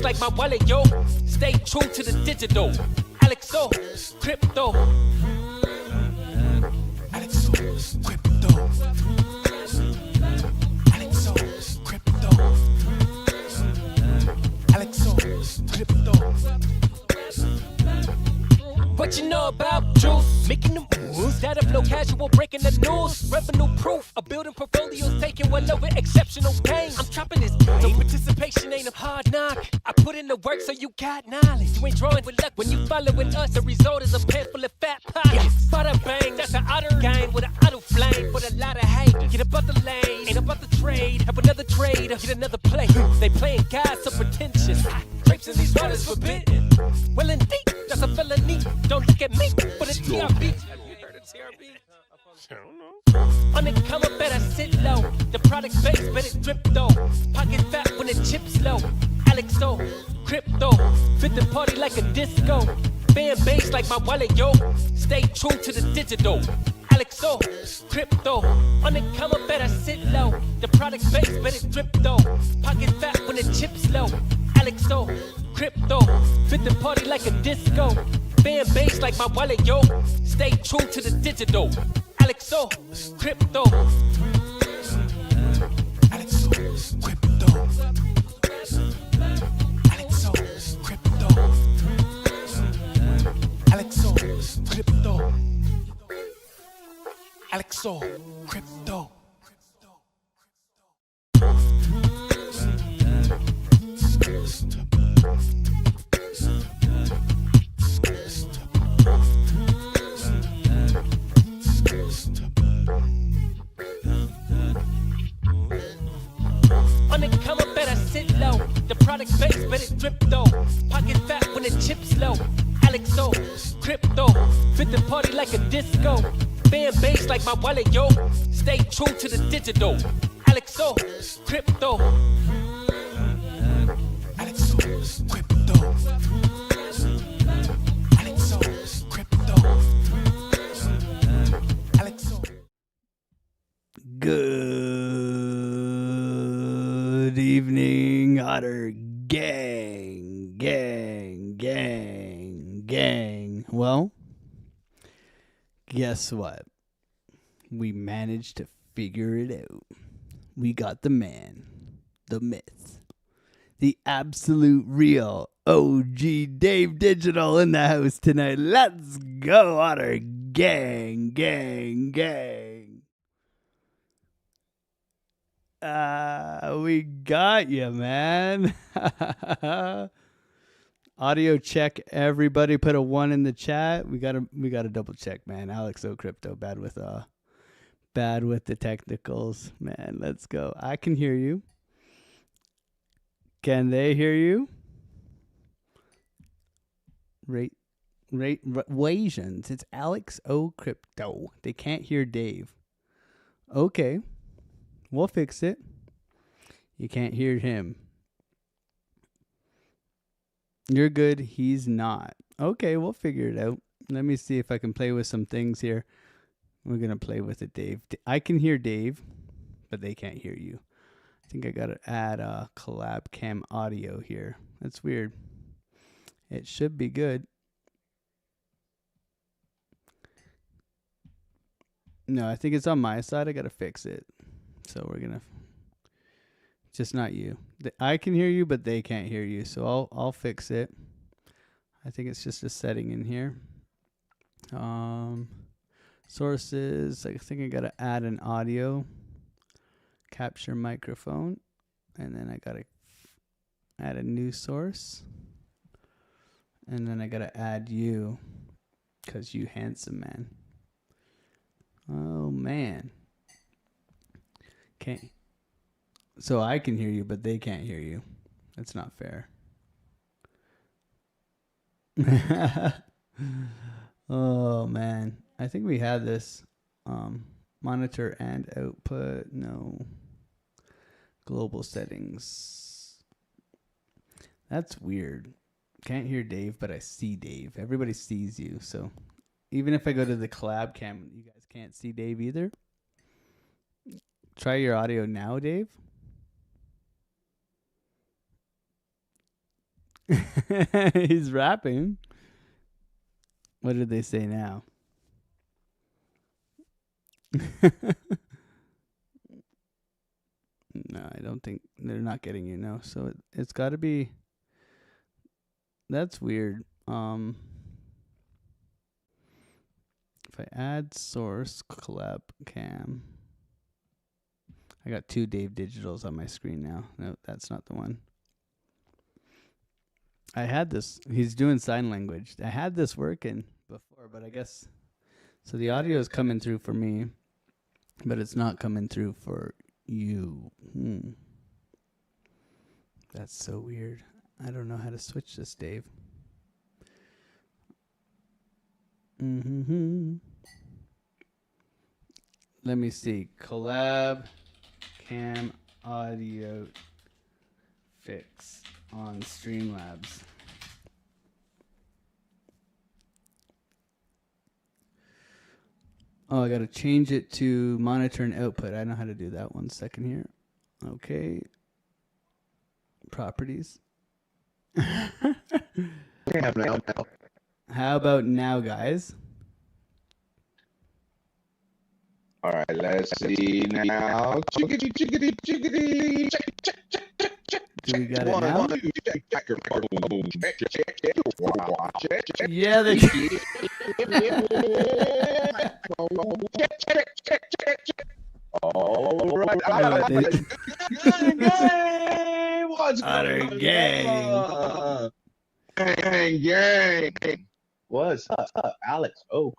like my wallet, yo. Stay true to the digital. AlexOCrypto. AlexOCrypto. AlexOCrypto. AlexOCrypto. What you know about juice? Making the moves that'll flow casual, breaking the news. Revenue proof of building portfolios, taking well over exceptional gains. I'm chopping this so participation ain't a hard knock. I put in the work so you got knowledge. You ain't drawing with luck when you following us. The result is a pen full of fat pockets. Bada bang, that's an outer game with an auto flame. But a lot of hate. Get about the lane, ain't about the trade. Have another trader, get another play. They playing God so pretentious. Drapes in these waters forbidden. Well indeed, that's a felony. Don't look at me, but it's TRB. Have you heard of TRB? I don't know. On the come up, better sit low. The product base, better drip though. Pocket fat when the chips low. AlexOCrypto. Fit the party like a disco. Fan base like my wallet, yo. Stay true to the digital. AlexOCrypto. On the come up, better sit low. The product base, better drip though. Pocket fat when the chips low. AlexOCrypto. Fit the party like a disco. Fan base like my wallet, yo. Stay true to the digital. AlexOCrypto. AlexOCrypto. AlexOCrypto. AlexOCrypto. AlexOCrypto. On the come up, better sit low. The product base, better drip though. Pocket fat when the chips low. AlexOCrypto. Fit the party like a disco. Fan base like my wallet, yo. Stay true to the digital. AlexOCrypto. AlexOCrypto. AlexOCrypto. Good evening, Otter gang. Well, guess what? We managed to figure it out. We got the man, the myth, the absolute real OG Dave Digital in the house tonight. Let's go, Otter gang. We got you, man. Audio check, everybody. Put a 1 in the chat. We gotta double check, man. AlexOCrypto, bad with the technicals, man. Let's go. I can hear you. Can they hear you? Asians. It's AlexOCrypto. They can't hear Dave. Okay. We'll fix it. You can't hear him. You're good. He's not. Okay, we'll figure it out. Let me see if I can play with some things here. We're going to play with it, Dave. I can hear Dave, but they can't hear you. I think I got to add a collab cam audio here. That's weird. It should be good. No, I think it's on my side. I got to fix it. So we're going to, just not you. I can hear you, but they can't hear you. So I'll fix it. I think it's just a setting in here. Sources. I think I got to add an audio. Capture microphone. And then I got to add a new source. And then I got to add you. Because you handsome, man. Oh, man. Okay. So I can hear you, but they can't hear you. That's not fair. Oh, man. I think we had this. Monitor and output. No. Global settings. That's weird. Can't hear Dave, but I see Dave. Everybody sees you. So even if I go to the collab cam, you guys can't see Dave either. Try your audio now, Dave. He's rapping. What did they say now? No, I don't think they're not getting you. No, so it's got to be. That's weird. If I add source collab cam, I got 2 Dave Digitals on my screen now. No, that's not the one. I had this. He's doing sign language. I had this working before, but I guess so. The audio is coming through for me, but it's not coming through for you. That's so weird. I don't know how to switch this, Dave. Let me see. Collab cam audio fix on Streamlabs. Oh, I got to change it to monitor and output. I know how to do that. 1 second here. Okay. Properties. How about now, guys? All right, let's see now. Chickadee, chickadee, chickadee. Check, check, check, check, check. Do we got it One, now? two, check, check, boom, check, check, check, check, check. Yeah, they check, check, check, check, check. All right, what's Otter going gang. on? Gang. What's up, Alex? Oh,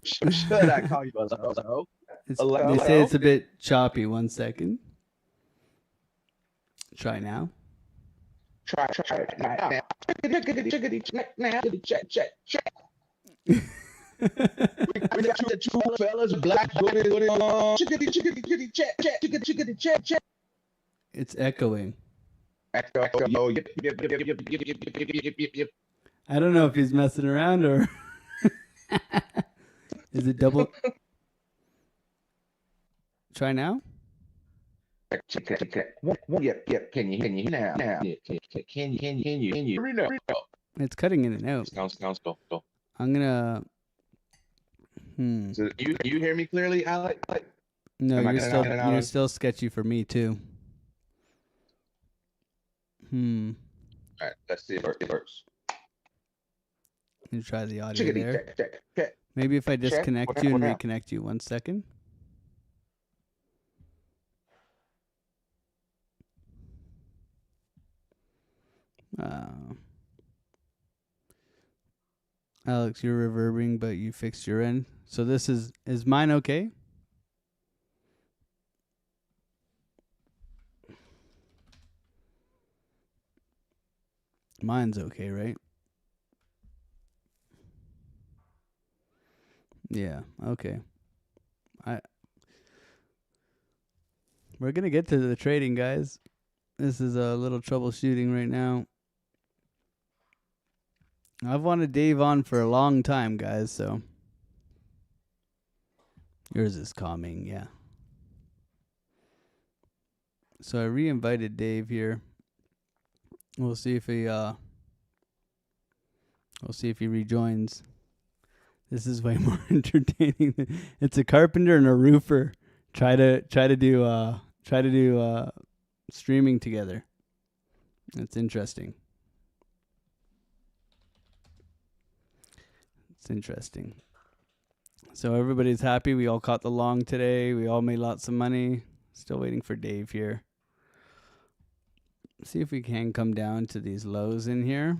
should I call you Alex? They say it's a bit choppy. 1 second. Try now. Try now. Check, check, check. We got the 2 fellas, black booty, chickadee, chickadee, chickadee, check, check, chickadee, chickadee, check, check. It's echoing. Echo, yep, yep, yep, yep, yep, yep, yep, yep. I don't know if he's messing around or is it double? Try now. Check. Yep. Can you hear now? Can you hear me now? It's cutting in and out. Go. I'm gonna. So you hear me clearly, Alex? No, Am I you're still sketchy for me too. All right, let's see if it works. Let me try the audio there. Check. Maybe if I disconnect Check. you and What now? reconnect you. 1 second. Alex, you're reverbing, but you fixed your end. So this is mine okay? Mine's okay, right? Yeah, okay. We're going to get to the trading, guys. This is a little troubleshooting right now. I've wanted Dave on for a long time, guys, so. Yours is calming, yeah. So I re-invited Dave here. We'll see if he rejoins. This is way more entertaining. It's a carpenter and a roofer try to do streaming together. It's interesting. It's interesting. So everybody's happy. We all caught the long today. We all made lots of money. Still waiting for Dave here. See if we can come down to these lows in here.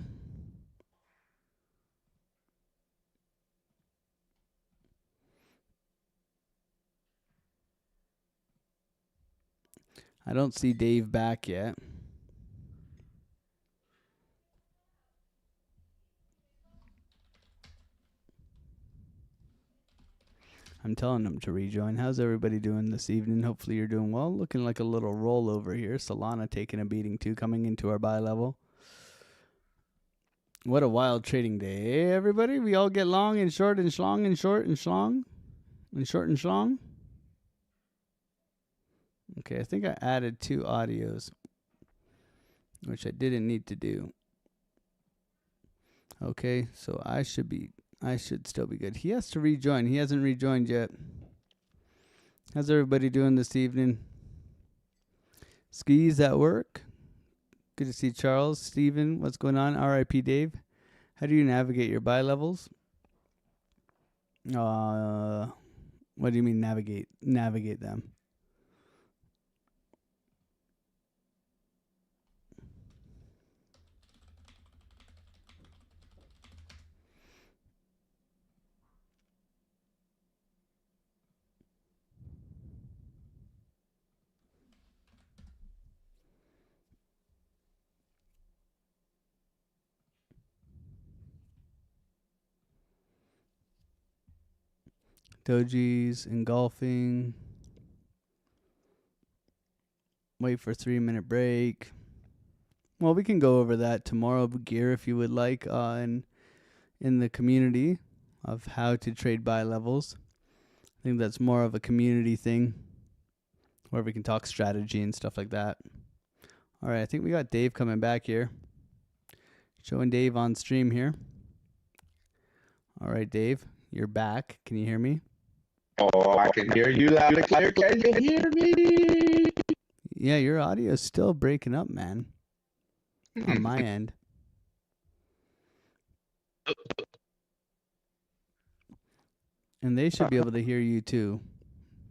I don't see Dave back yet. I'm telling him to rejoin. How's everybody doing this evening? Hopefully you're doing well. Looking like a little rollover here. Solana taking a beating too, coming into our buy level. What a wild trading day, everybody. We all get long and short and schlong and short and schlong and short and schlong. Okay, I think I added 2 audios, which I didn't need to do. Okay, so I should still be good. He has to rejoin. He hasn't rejoined yet. How's everybody doing this evening? Skis at work. Good to see Charles. Steven, what's going on? R.I.P. Dave. How do you navigate your buy levels? What do you mean navigate? Navigate them. Dojis, engulfing. Wait for 3-minute break. Well, we can go over that tomorrow, gear, if you would like, in the community of how to trade buy levels. I think that's more of a community thing where we can talk strategy and stuff like that. All right, I think we got Dave coming back here. Showing Dave on stream here. All right, Dave, you're back. Can you hear me? Oh, I can hear you loud and clear. Can you hear me? Yeah, your audio is still breaking up, man. On my end. And they should be able to hear you too.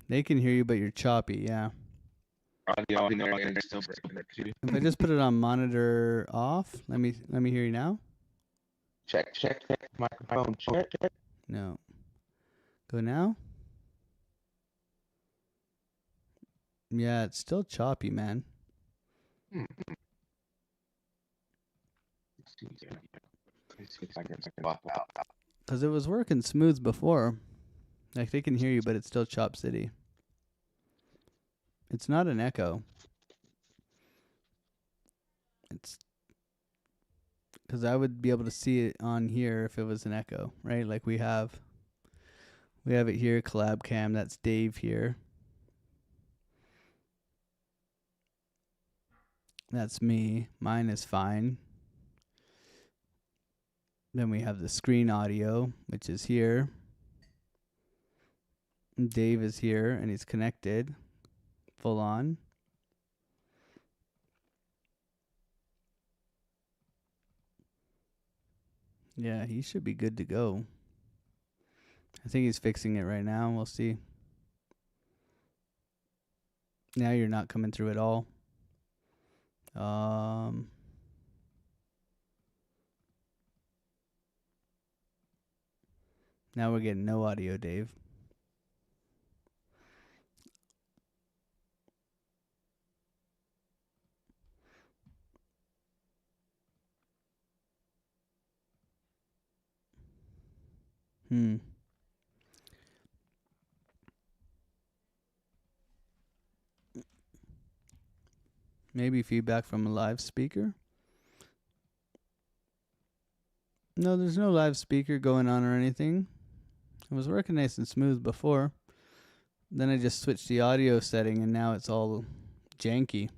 They can hear you, but you're choppy, yeah. If I just put it on monitor off, let me hear you now. Check, microphone, check. No. Go now. Yeah, it's still choppy, man. Because it was working smooth before. Like, they can hear you, but it's still Chop City. It's not an echo. It's because I would be able to see it on here if it was an echo, right? Like we have it here, collab cam. That's Dave here. That's me. Mine is fine. Then we have the screen audio, which is here. Dave is here, and he's connected. Full on. Yeah, he should be good to go. I think he's fixing it right now. We'll see. Now you're not coming through at all. Now we're getting no audio, Dave. Maybe feedback from a live speaker? No, there's no live speaker going on or anything. It was working nice and smooth before. Then I just switched the audio setting and now it's all janky.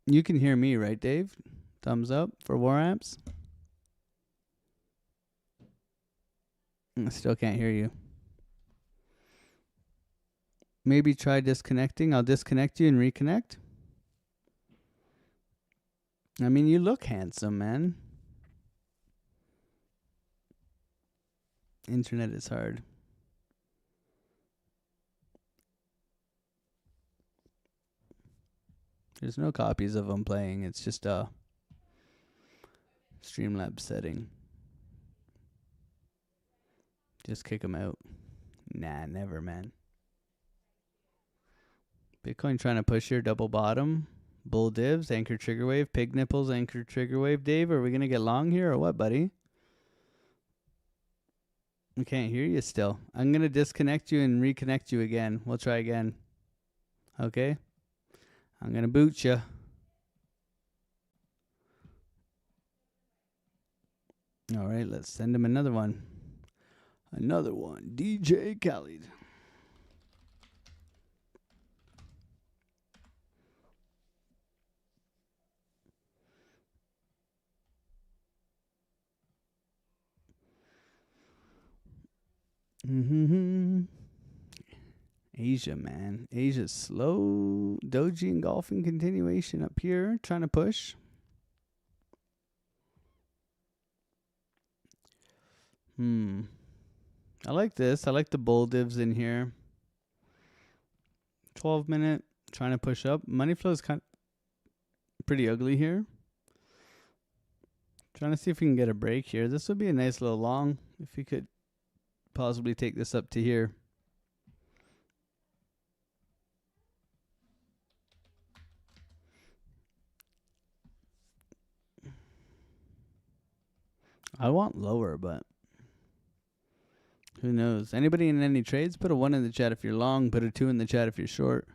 You can hear me, right, Dave? Thumbs up for War Amps. I still can't hear you. Maybe try disconnecting. I'll disconnect you and reconnect. I mean, you look handsome, man. Internet is hard. There's no copies of them playing. It's just a Streamlabs setting. Just kick them out. Nah, never, man. Bitcoin trying to push your double bottom. Bull divs, anchor trigger wave, pig nipples, anchor trigger wave. Dave, are we going to get long here or what, buddy? We can't hear you still. I'm going to disconnect you and reconnect you again. We'll try again. Okay? I'm going to boot you. All right, let's send him another one. Another one. DJ Khaled. Mm-hmm. Asia, man. Asia's slow. Doji engulfing continuation up here. Trying to push. I like this. I like the bull divs in here. 12-minute. Trying to push up. Money flow is kind of pretty ugly here. Trying to see if we can get a break here. This would be a nice little long if we could possibly take this up to here. I want lower, but who knows? Anybody in any trades? Put a 1 in the chat if you're long. Put a 2 in the chat if you're short.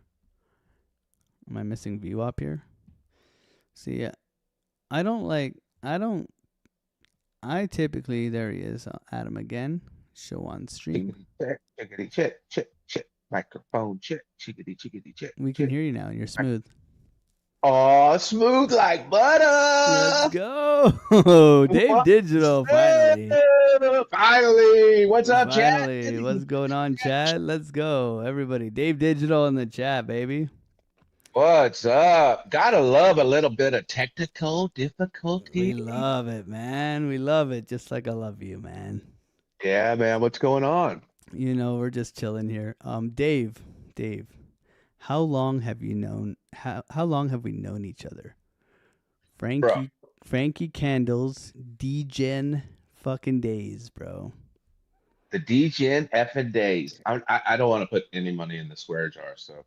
Am I missing VWAP here? See, I typically, there he is. I'll add him again. Show on stream. Chickity check, check, check. Microphone check, chickity chickity check. We can hear you now, and you're smooth. Oh, smooth like butter. Let's go. Dave Digital, finally. Finally. What's up, chat? Finally. What's going on, chat? Let's go. Everybody. Dave Digital in the chat, baby. What's up? Gotta love a little bit of technical difficulty. We love it, man. We love it. Just like I love you, man. Yeah, man. What's going on? You know, we're just chilling here. Dave, how long have you known? How long have we known each other? Frankie Candles, DGen fucking days, bro. The DGen effing days. I don't want to put any money in the swear jar, so.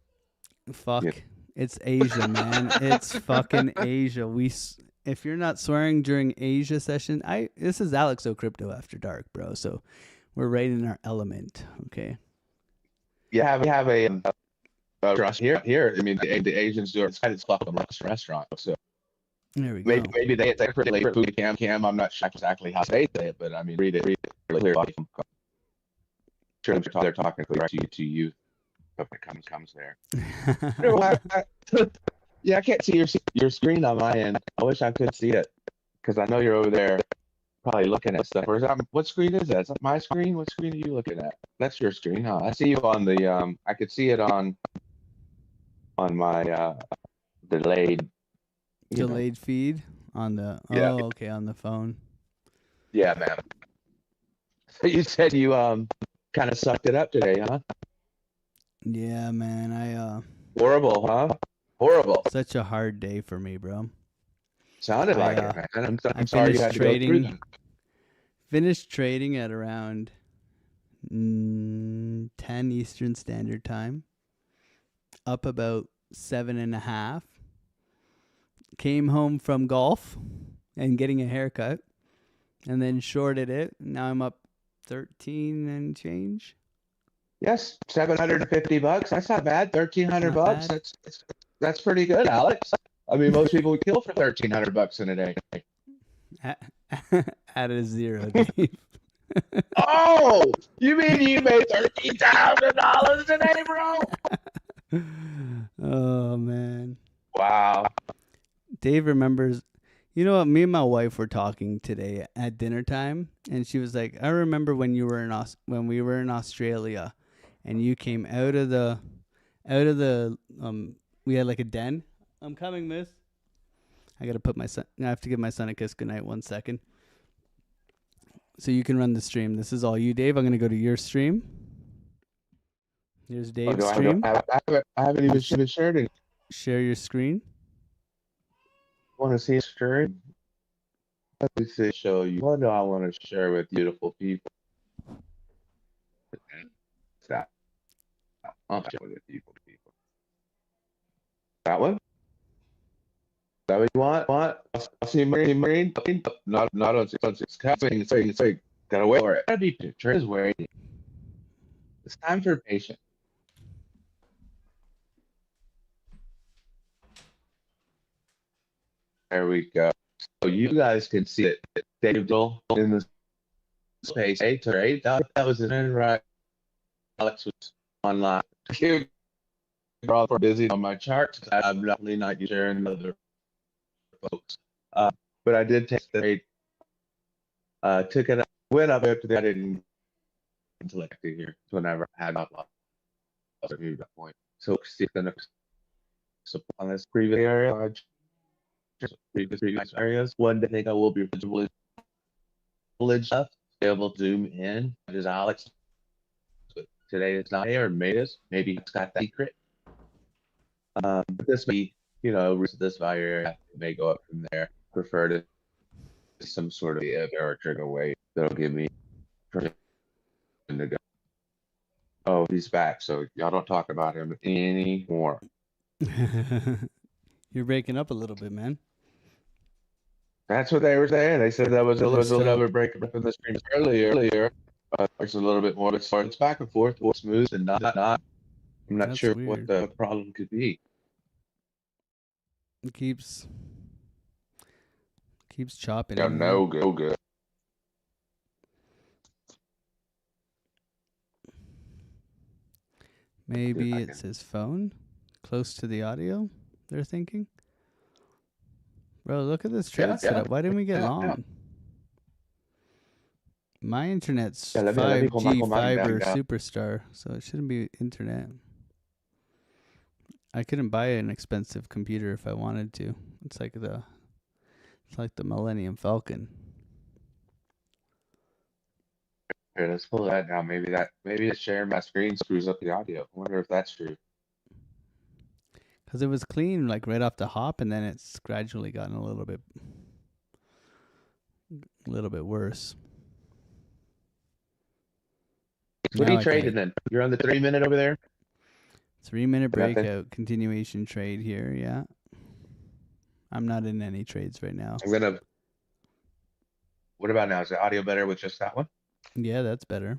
Fuck. Yeah. It's Asia, man. It's fucking Asia. If you're not swearing during Asia session, this is AlexOCrypto after dark, bro. So we're right in our element, okay? Yeah, we have a restaurant here. I mean, the Asians do it. It's fucking restaurant. So there we go. maybe they're pretty late food cam. I'm not sure exactly how they say it, but I mean, read it clear. Sure, they're talking to you. But it comes there. Yeah, I can't see your screen on my end. I wish I could see it because I know you're over there probably looking at stuff. What screen is that? Is that my screen? What screen are you looking at? That's your screen, huh? I see you on the I could see it on my delayed feed on the okay, on the phone. Yeah, man. So you said you kind of sucked it up today, huh? Yeah, man. Horrible, huh? Horrible. Such a hard day for me, bro. Sounded like it, man. I'm sorry you had to go through that. Finished trading at around 10 Eastern Standard Time. Up about 7.5. Came home from golf and getting a haircut, and then shorted it. Now I'm up 13 and change. Yes, $750. That's not bad. $1,300. That's pretty good, Alex. I mean, most people would kill for $1,300 in a day. At a zero, Dave. Oh, you mean you made $13,000 a day, bro? Oh man. Wow. Dave remembers. You know what? Me and my wife were talking today at dinner time, and she was like, "I remember when we were in Australia, and you came out of the we had like a den. I'm coming, miss. I gotta put my son. I have to give my son a kiss goodnight. 1 second. So you can run the stream. This is all you, Dave. I'm gonna go to your stream. Here's Dave's stream. I haven't even shared it. Share your screen. Want to see a screen? Let me see. Show you. What do I want to share with beautiful people? That. I'll share with people. That one? Is that what you want? What? See marine? Not on it's coming. It's like gotta wait for it. Gotta be picture is waiting. It's time for patience. There we go. So you guys can see it. Dave in the space 8 or 8. That was an right. Alex was online. You're all busy on my charts. I'm definitely not sharing other folks. But I did take the trade. Took it. Went up after that. I didn't intellectually here whenever I had not lost that point. So see if the on this previous area, previous areas. One day I think I will be privileged enough to be able to zoom in, as Alex. But today it's not here, or maybe it's got that secret. But this may, this value area may go up from there. Prefer to some sort of or trigger weight that'll give me to go. Oh, he's back, so y'all don't talk about him anymore. You're breaking up a little bit, man. That's what they were saying. They said that was a little bit breaking up in the stream earlier. It's a little bit more, but it's back and forth, more smooth and not. I'm not That's sure weird. what the problem could be. It keeps chopping. Yeah, no good. Maybe it's his phone close to the audio, they're thinking. Bro, look at this trade setup. Why didn't we get long? My internet's 5G fiber superstar, so it shouldn't be internet. I couldn't buy an expensive computer if I wanted to. It's like the Millennium Falcon. Here, let's pull that down. Maybe it's sharing my screen screws up the audio. I wonder if that's true. Because it was clean like right off the hop, and then it's gradually gotten a little bit worse. What are you trading then? You're on the 3-minute over there? 3-minute breakout continuation trade here, yeah. I'm not in any trades right now. What about now? Is the audio better with just that one? Yeah, that's better.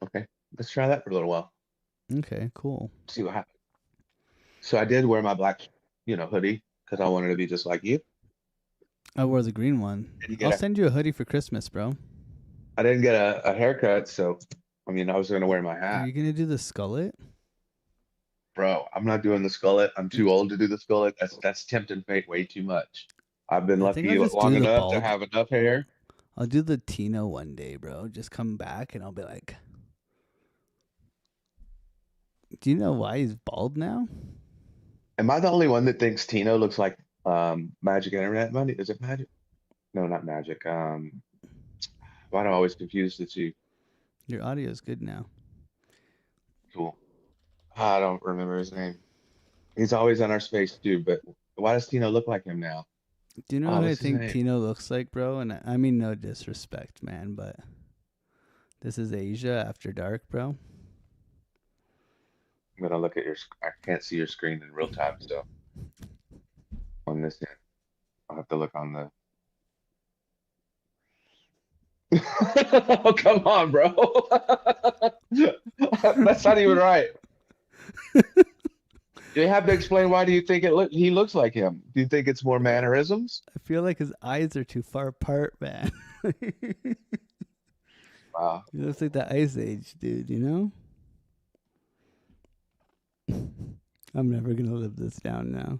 Okay, let's try that for a little while. Okay, cool. See what happens. So I did wear my black, hoodie because I wanted to be just like you. I wore the green one. I'll send you a hoodie for Christmas, bro. I didn't get a haircut, so I was going to wear my hat. Are you going to do the skullet? Bro, I'm not doing the skullet. I'm too old to do the skullet. That's tempting fate way too much. I've been lucky long enough to have enough hair. I'll do the Tino one day, bro. Just come back and I'll be like, do you know why he's bald now? Am I the only one that thinks Tino looks like Magic Internet Money? Is it Magic? No, not Magic. Why do I always confuse the two? Your audio is good now. Cool. I don't remember his name. He's always on our space too, but why does Tino look like him now? Do you know what I think Tino looks like, bro? And I mean no disrespect, man, but this is Asia after dark, bro. I'm gonna look at I can't see your screen in real time, so on this end, I'll have to look on the. Oh, come on, bro. That's not even right. You have to explain why do you think he looks like him? Do you think it's more mannerisms? I feel like his eyes are too far apart, man. Wow. He looks like the Ice Age, dude, you know? I'm never going to live this down now.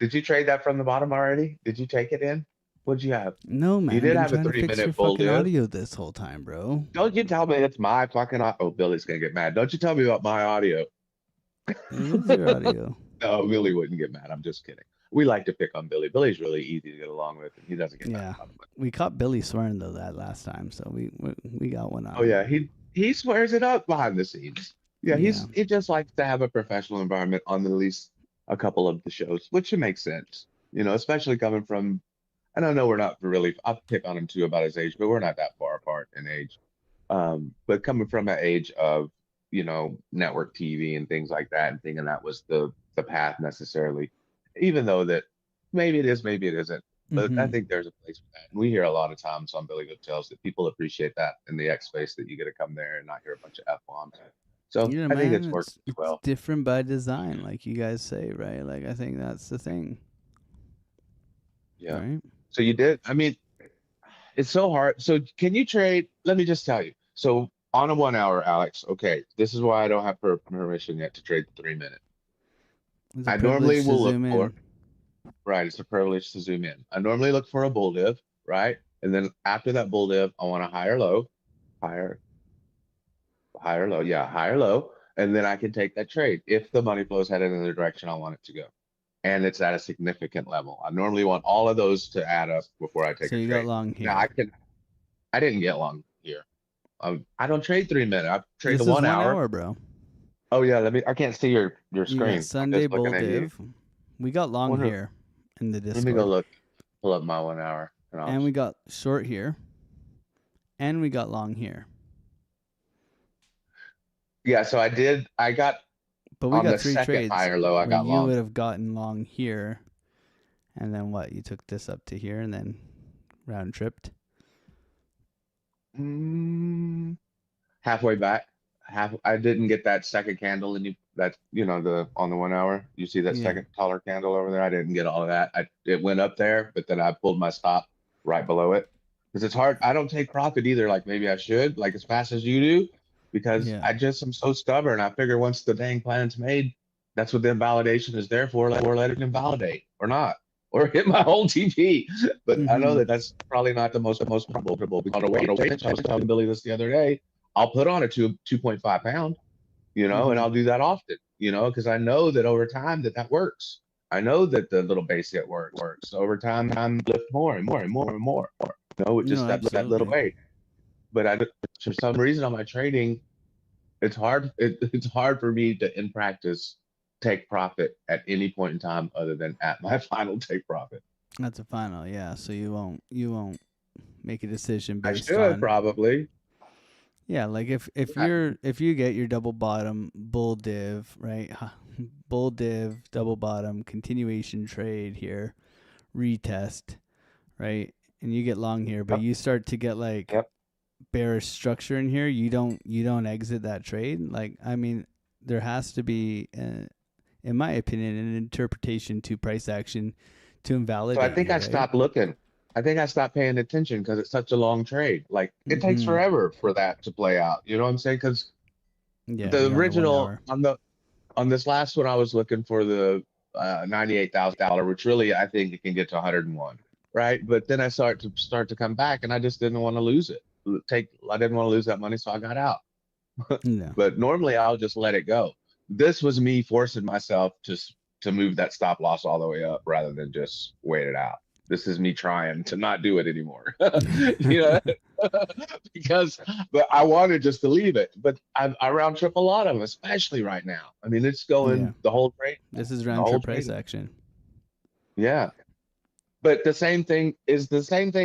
Did you trade that from the bottom already? Did you take it in? What'd you have? No, man. You did have a 3-minute bull, dude. Audio this whole time, bro. Don't you tell me it's my fucking audio. Oh, Billy's going to get mad. Don't you tell me about my audio. It is your audio. No, Billy wouldn't get mad. I'm just kidding. We like to pick on Billy. Billy's really easy to get along with, and he doesn't get mad. We caught Billy swearing though that last time, so we got one on. Oh yeah, he swears it up behind the scenes. Yeah, he just likes to have a professional environment on at least a couple of the shows, which makes sense. Especially coming from. And I know we're not really. I'll pick on him too about his age, but we're not that far apart in age. But coming from an age of network TV and things like that, and thinking that was the path necessarily, even though that maybe it is, maybe it isn't. But I think there's a place for that. And we hear a lot of times on Billy Good Tales that people appreciate that in the X space, that you get to come there and not hear a bunch of F-bombs. So I think it's worked well. It's different by design, like you guys say, right? Like I think that's the thing. Yeah. Right? So you did. I mean, it's so hard. So can you trade? Let me just tell you. So on a 1 hour, Alex. Okay, this is why I don't have permission yet to trade the 3-minute. I normally will look for. Right, it's a privilege to zoom in. I normally look for a bull div, right? And then after that bull div, I want a higher low. higher, higher low. Yeah, higher low. And then I can take that trade if the money flows headed in the direction I want it to go. And it's at a significant level. I normally want all of those to add up before I take So a you got trade. long Now here. I didn't get long here. I don't trade 3 minute. I trade This the is 1 hour. 1 hour, bro. Oh yeah, I can't see your You got screen. I'm Sunday just bull looking at you. div. We got long Wonder, here in the let me go Discord. pull up my 1 hour. And we got short here. And we got long here. Yeah, so I got But we on got the 3 second trades higher low, I where got you long. would have gotten long here. And then what? You took this up to here and then round tripped. Halfway back. I didn't get that second candle and on the 1 hour. You see that Yeah. second taller candle over there? I didn't get all of that. It went up there, but then I pulled my stop right below it. Because it's hard. I don't take profit either, like maybe I should, like as fast as you do, because Yeah. I just am so stubborn. I figure once the dang plan's made, that's what the invalidation is there for. Or let it invalidate or not. Or hit my whole TP. But I know that that's probably not the most probable. We got to wait. I was telling Billy this the other day. I'll put on a 2.5 pound, and I'll do that often, because I know that over time that works. I know that the little base hit works. So over time, I'm lift more and more and more and more. With just that little weight. But for some reason on my trading, it's hard. It's hard for me to, in practice, take profit at any point in time other than at my final take profit. That's a final, yeah. So you won't make a decision I based should on probably. Yeah, like if you get your double bottom bull div, right? Bull div, double bottom, continuation trade here, retest, right? And you get long here, but you start to get like bearish structure in here, you don't exit that trade. Like, I mean, there has to be in my opinion an interpretation to price action to invalidate. So I think I stopped looking. I think I stopped paying attention because it's such a long trade. Like it takes forever for that to play out. You know what I'm saying? Because the original on this last one, I was looking for the $98,000, which really I think it can get to 101, right? But then I start to come back, and I just didn't want to lose it. I didn't want to lose that money, so I got out. No. But normally I'll just let it go. This was me forcing myself to move that stop loss all the way up rather than just wait it out. This is me trying to not do it anymore. But I wanted just to leave it. But I round trip a lot of them, especially right now. I mean, it's going the whole trade. This is round trip price action. Yeah. But the same thing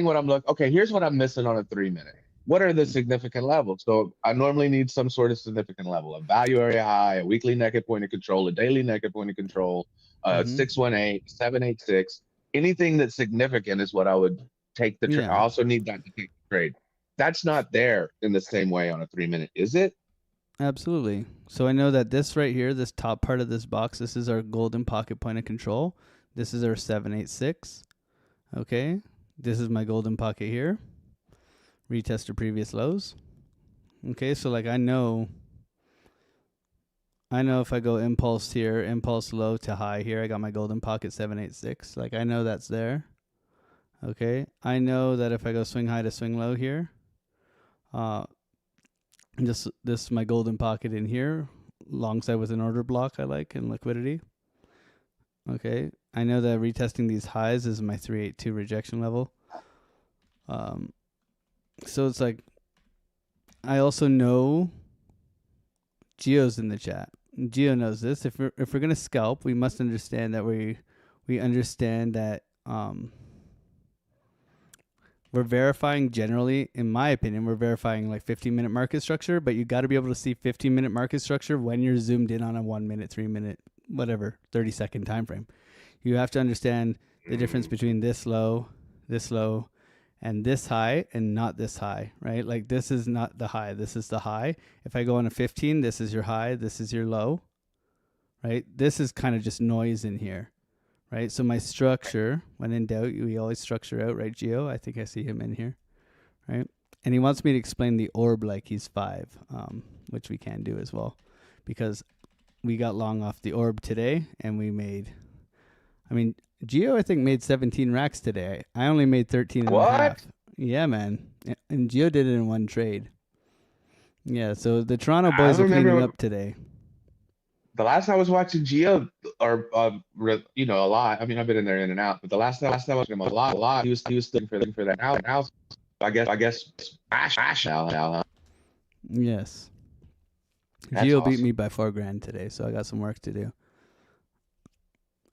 when I'm like, okay, here's what I'm missing on a 3 minute. What are the significant levels? So I normally need some sort of significant level, a value area high, a weekly naked point of control, a daily naked point of control, 618, 786. Anything that's significant is what I would take the trade. I also need that to take the trade. That's not there in the same way on a 3 minute, is it? Absolutely. So I know that this right here, this top part of this box, this is our golden pocket point of control. This is our 786. Okay. This is my golden pocket here. Retest to previous lows. Okay, so like I know if I go impulse here, impulse low to high here, I got my golden pocket 786. Like I know that's there. Okay, I know that if I go swing high to swing low here, this is my golden pocket in here, alongside with an order block I like in liquidity. Okay, I know that retesting these highs is my 382 rejection level. So it's like, I also know Gio's in the chat. Gio knows this. If we're gonna scalp, we must understand that we understand that we're verifying generally, in my opinion, we're verifying like 15-minute market structure, but you got to be able to see 15-minute market structure when you're zoomed in on a 1 minute, 3 minute, whatever, 30-second time frame. You have to understand the difference between this low, and this high, and not this high, right? Like this is not the high, this is the high. If I go on a 15, this is your high, this is your low, right? This is kind of just noise in here, right? So my structure, when in doubt, we always structure out, right, Gio? I think I see him in here, right? And he wants me to explain the orb like he's 5, which we can do as well, because we got long off the orb today, and we made, Gio, I think, made 17 racks today. I only made 13 and a half. Yeah, man. And Gio did it in one trade. Yeah, so the Toronto I boys are remember cleaning when, up today. the last time I was watching Geo, or you know, a lot. I mean, I've been in there in and out, but the last time I was watching him a lot. He was looking for that now. I guess Ash now. Huh? Yes. That's Gio beat awesome. me by $4,000 today, so I got some work to do.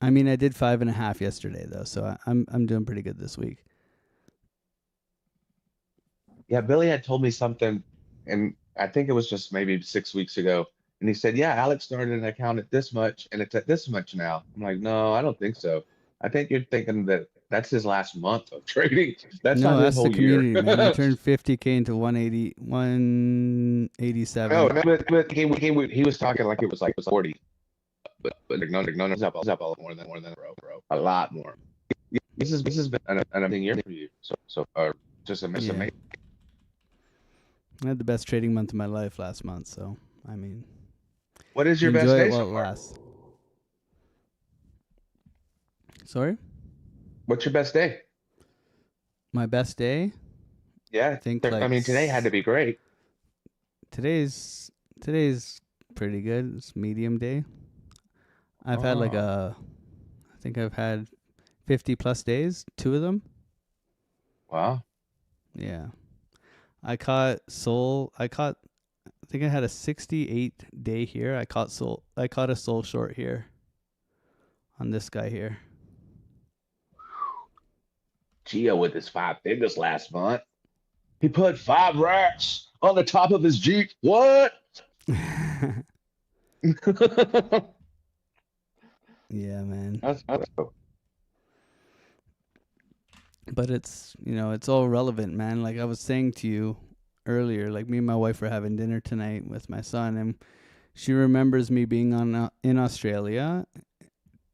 I mean, I did 5.5 yesterday though, so I'm doing pretty good this week. Yeah, Billy had told me something, and I think it was just maybe 6 weeks ago. And he said, "Yeah, Alex started an account at this much, and it's at this much now." I'm like, "No, I don't think so. I think you're thinking that that's his last month of trading. That's No, not his that's the whole year." community, man. I turned 50K into 187. No, but he was talking like it was 40, but like, no, it's up a lot more than bro, a lot more. This has been an amazing year for you. Just amazing. Yeah. I had the best trading month of my life last month, so I mean, What is you your best enjoy it day while so it far? lasts. Sorry? What's your best day? My best day? Yeah, I think I like mean today had to be great. today's pretty good. It's medium day. I've had like Oh, I think I've had 50 plus days, 2 of them. wow. Yeah. I think I had a 68 day here. I caught a soul short here on this guy here. Gio with his 5 figures last month. He put 5 racks on the top of his Jeep. What? Yeah, man. That's cool. But it's all relevant, man. Like I was saying to you earlier, like me and my wife were having dinner tonight with my son, and she remembers me being in Australia,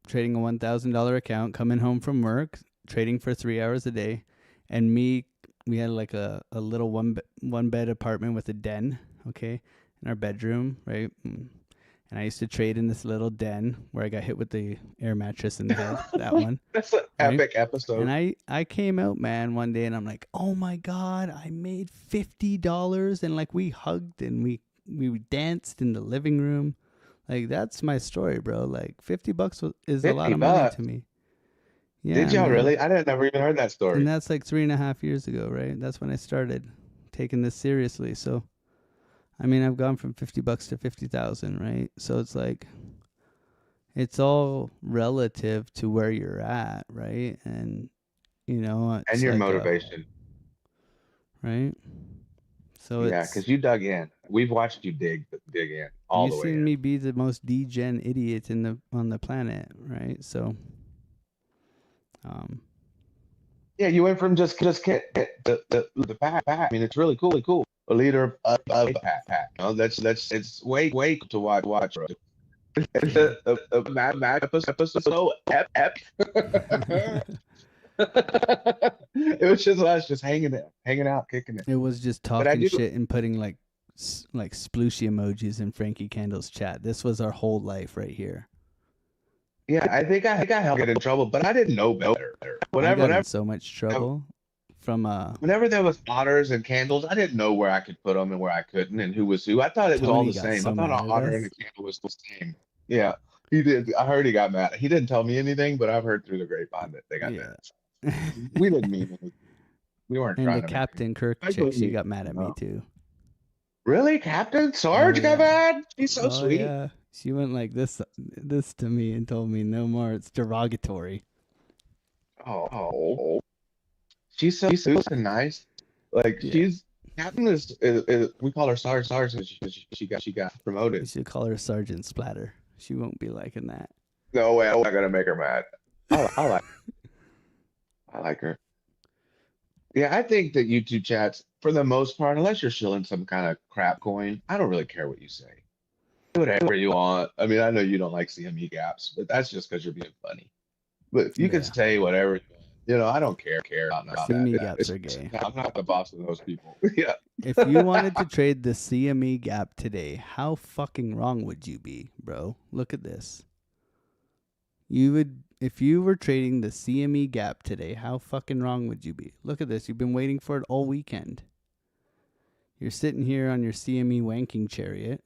trading a $1,000 account, coming home from work, trading for 3 hours a day, and we had like a little one bed apartment with a den, okay, in our bedroom, right? And I used to trade in this little den where I got hit with the air mattress in the head, that one, That's an right? epic episode. And I came out, man, one day, and I'm like, oh my God, I made $50, and like we hugged and we danced in the living room. Like that's my story, bro. Like $50 is a lot 50 of money to bucks. me. Did Yeah, y'all man. really? I didn't never even heard that And story. that's like 3.5 years ago, right? That's when I started taking this seriously. So I mean, I've gone from $50 to 50,000, right? So it's like it's all relative to where you're at, right? And And it's your like motivation. right? So Yeah, it's because you dug in. We've watched you dig in all you the way seen in. me be the most degen idiot on the planet, right? So um Yeah, you went from just the pack. I mean, it's really cool. A leader of the pack. You know, that's it's way cool to watch. Bro. It's yeah. a mad episode. So epic. It was just us just hanging out, kicking it. It was just But I talking do. shit and putting like splooshy emojis in Frankie Candle's chat. This was our whole life right here. Yeah, I think I helped get in trouble, but I didn't know better. I got in Whenever so much trouble from whenever there was otters and candles, I didn't know where I could put them and where I couldn't and who was who. I thought it was all Tony the got same. I so thought an mad at otter and a us. candle was the same. Yeah, he did. I heard he got mad. He didn't tell me anything, but I've heard through the grapevine that they got Yeah. mad. We didn't mean anything. We weren't And trying the to make anything. Captain Kirk I chick, she believe. got mad at me No. too. Really, Captain Oh Sarge got yeah. mad? He's so Oh sweet. yeah. She went like this to me and told me no more. It's derogatory. Oh. She's so sweet and nice. Like Yeah. she's Captain is we call her Sarge because she got You promoted. should call her Sergeant Splatter. She won't be liking that. No way, I'm not gonna make her mad. I like her. Yeah, I think that YouTube chats, for the most part, unless you're shilling some kind of crap coin, I don't really care what you say. Do whatever you want. I mean, I know you don't like CME gaps, but that's just because you're being funny. But you can Yeah. say whatever you want. I don't care about CME that. gaps are gay. I'm not the boss of those people. Yeah. If you wanted to trade the CME gap today, how fucking wrong would you be, bro? Look at this. If you were trading the CME gap today, how fucking wrong would you be? Look at this. You've been waiting for it all weekend. You're sitting here on your CME wanking chariot.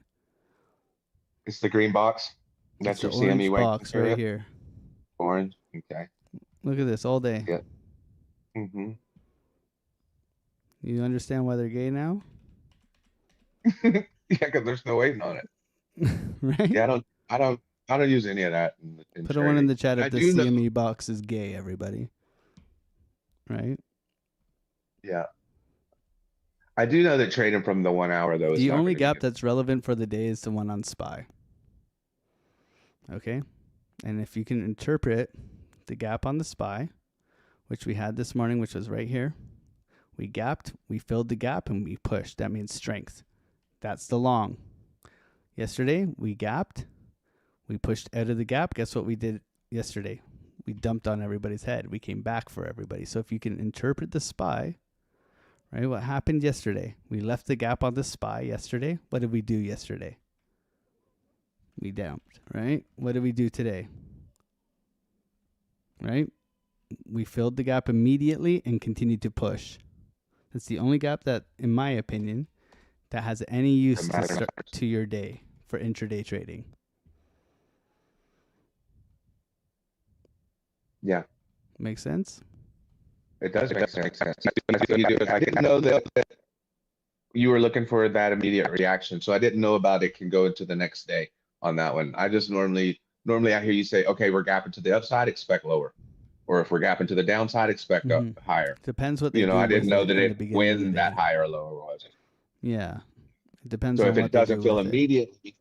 It's the green box. That's It's your the orange CME box right chariot? here. Orange. Okay. Look at this all day. Yeah. Mm-hmm. You understand why they're gay now? Yeah, because there's no waiting on it. Right? Yeah, I don't use any of that in Put a one in trading. the chat I if the do know. CME box is gay, everybody. Right? Yeah. I do know that trading from the 1 hour though is The not only gonna be gap good. that's relevant for the day is the one on SPY. Okay? And if you can interpret the gap on the SPY, which we had this morning, which was right here, we gapped, we filled the gap, and we pushed. That means strength. That's the long. Yesterday, we gapped, we pushed out of the gap. Guess what we did yesterday? We dumped on everybody's head. We came back for everybody. So if you can interpret the SPY, right, what happened yesterday? We left the gap on the SPY yesterday. What did we do yesterday? We dumped, right? What did we do today? Right? We filled the gap immediately and continued to push. That's the only gap that, in my opinion, that has any use to your day for intraday trading. Yeah, Make sense? it does make sense. I didn't know that you were looking for that immediate reaction, so I didn't know about it can go into the next day on that one. I just normally I hear you say, okay, we're gapping to the upside, expect lower. Or if we're gapping to the downside, expect up higher. Depends what they do I didn't know that in the it beginning of the when day. that higher or lower was. Yeah. It depends So on if what it they doesn't do feel with it. immediately,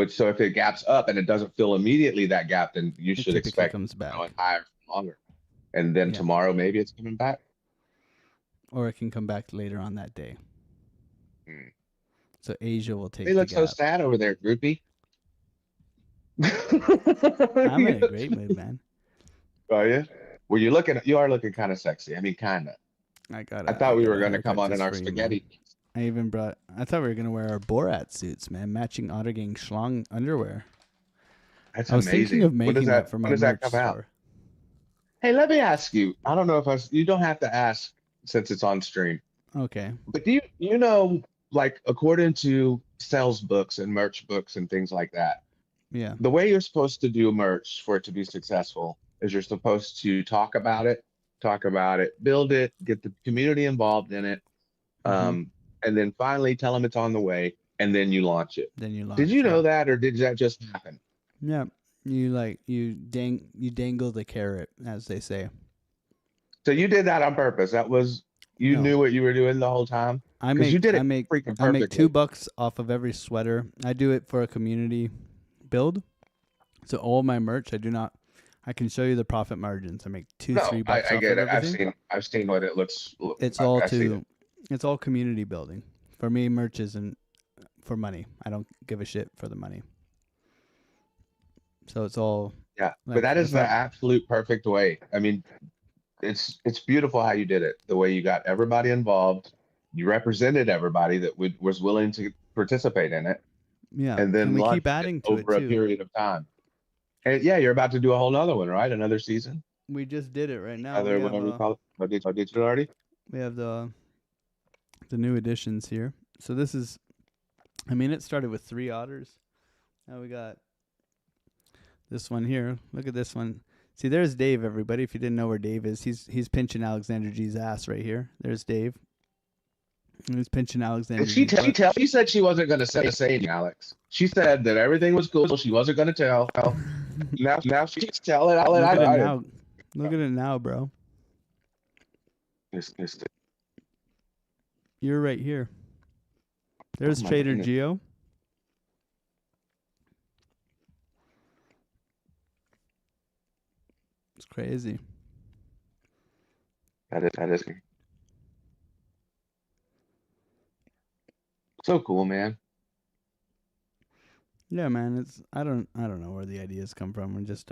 so if it gaps up and it doesn't feel immediately that gap, then you It should typically expect comes back. going higher for longer. And then Yeah. tomorrow maybe it's coming back. Or it can come back later on that day. Hmm. So Asia will take They the look so gap. sad over there, groupie. I'm in a great mood, man. Are you? Well, you are looking kind of sexy. I mean, kind of. I I thought we got were a going to come haircut on in just our for you, man. spaghetti. I thought we were gonna wear our Borat suits, man, matching Otter Gang Schlong underwear. That's I was amazing. thinking of When does making that for my when does that merch come out? store. Hey, let me ask you. I don't know if you don't have to ask since it's on stream. Okay. But do you know, like according to sales books and merch books and things like that, Yeah. the way you're supposed to do merch for it to be successful is you're supposed to talk about it, build it, get the community involved in it, and then finally tell them it's on the way, and then you launch it. Then you launch. Did you know that, or did that just happen? Yeah. You dangle the carrot, as they say. So you did that on purpose. That was you No. knew what you were doing the whole time. I 'Cause make you did it I make freaking I make perfectly. $2 off of every sweater. I do it for a community build. So all my merch, I can show you the profit margins. I make $2-3 I off get of it. everything. I've seen what it looks. It's all community building. For me, merch isn't for money. I don't give a shit for the money. So it's all Yeah, like, but that is if the I- absolute perfect way. I mean, it's beautiful how you did it. The way you got everybody involved, you represented everybody that was willing to participate in it, yeah. and then we launched keep adding it to over it a too. period of time. And yeah, you're about to do a whole nother one, right? Another season. We just did it right now. Other whatever you call it. Oh, did you already? We have the new additions here. So this is, I mean, it started with 3 otters. Now we got this one here. Look at this one. See, there's Dave, everybody. If you didn't know where Dave is, he's pinching Alexander G's ass right here. There's Dave. He's pinching Alexander. She said she wasn't going to say anything, Alex. She said that everything was cool. She wasn't going to tell. Now she's telling. Look at it now. Look at it now, bro. You're right here. There's Trader Geo. It's crazy. That is so cool, man. Yeah, man. I don't know where the ideas come from. We're just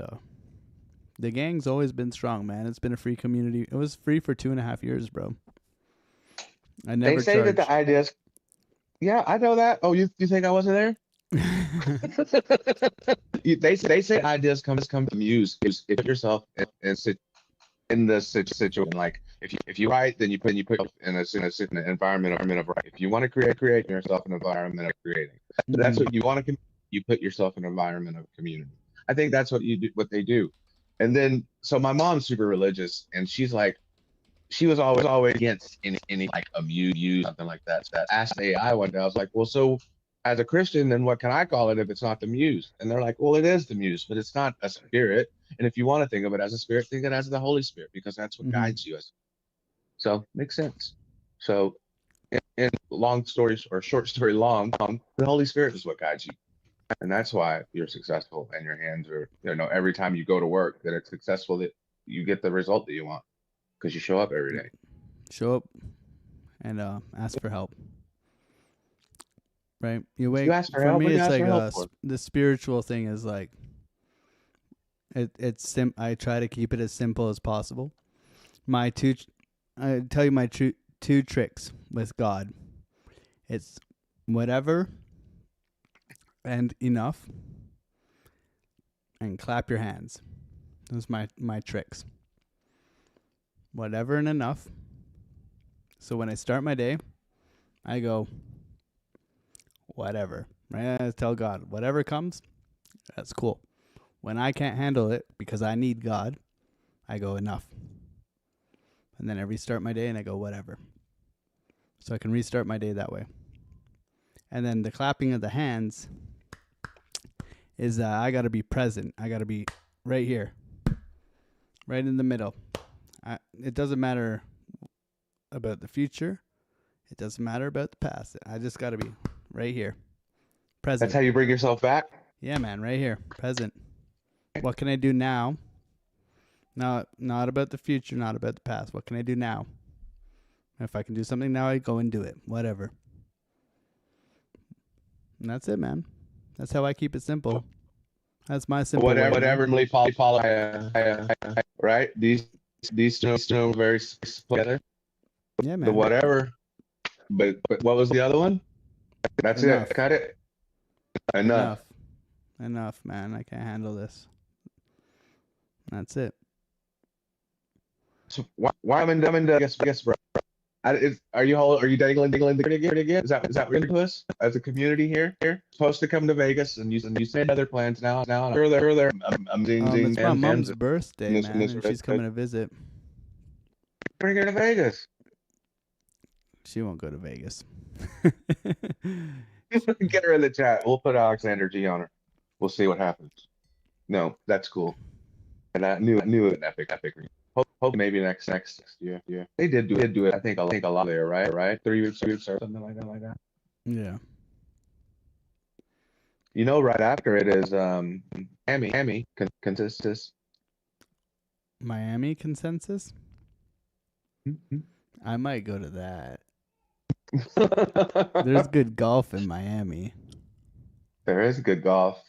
the gang's always been strong, man. It's been a free community. It was free for 2.5 years, bro. I never They say charged. that the ideas. Yeah, I know that. Oh, you think I wasn't there? They say ideas come from you. If yourself in the situation, like If you write, then you put in an environment of writing. If you want to create yourself an environment of creating. But that's what you want to. You put yourself in an environment of community. I think that's what you do. What they do. And then, so my mom's super religious, and she's like, she was always against any like a muse, something like that. So I asked AI one day, I was like, well, so as a Christian, then what can I call it if it's not the muse? And they're like, well, it is the muse, but it's not a spirit. And if you want to think of it as a spirit, think of it as the Holy Spirit, because that's what guides you. So makes sense. So in long stories or short story long, the Holy Spirit is what guides you. And that's why you're successful and your hands are, every time you go to work, that it's successful, that you get the result that you want because you show up every day. Show up and ask for help. Right? You wait. You ask for for help, me, it's ask like for help for? the spiritual thing is like, I try to keep it as simple as possible. I tell you my two tricks with God. It's whatever and enough, and clap your hands. Those are my tricks. Whatever and enough. So when I start my day, I go, whatever. Right? I tell God, whatever comes, that's cool. When I can't handle it because I need God, I go, enough. And then I restart my day and I go, whatever. So I can restart my day that way. And then the clapping of the hands is I got to be present. I got to be right here, right in the middle. It doesn't matter about the future. It doesn't matter about the past. I just got to be right here, present. That's how you bring yourself back? Yeah, man, right here, present. What can I do now? Not about the future, not about the past. What can I do now? If I can do something now, I go and do it. Whatever. And that's it, man. That's how I keep it simple. That's my simple way, Whatever follow, right? These two very together. Yeah, man. The whatever. But what was the other one? That's Enough. it. Cut it. Enough. Enough, man. I can't handle this. That's it. So why am I guess bro? Are you dangling the carrot again? Is that what you're to us as a community here? Supposed to come to Vegas, and you said other plans now. Further. It's my mom's birthday, man, and she's coming to visit. Bring her to Vegas. She won't go to Vegas. Get her in the chat. We'll put Alexander G on her. We'll see what happens. No, that's cool. And I knew an epic. Hope maybe next year. Yeah, they did do it. I think a lot there, right? 3 weeks or something like that. Yeah. Right after it is Miami consensus. Miami consensus. Mm-hmm. I might go to that. There's good golf in Miami. There is good golf.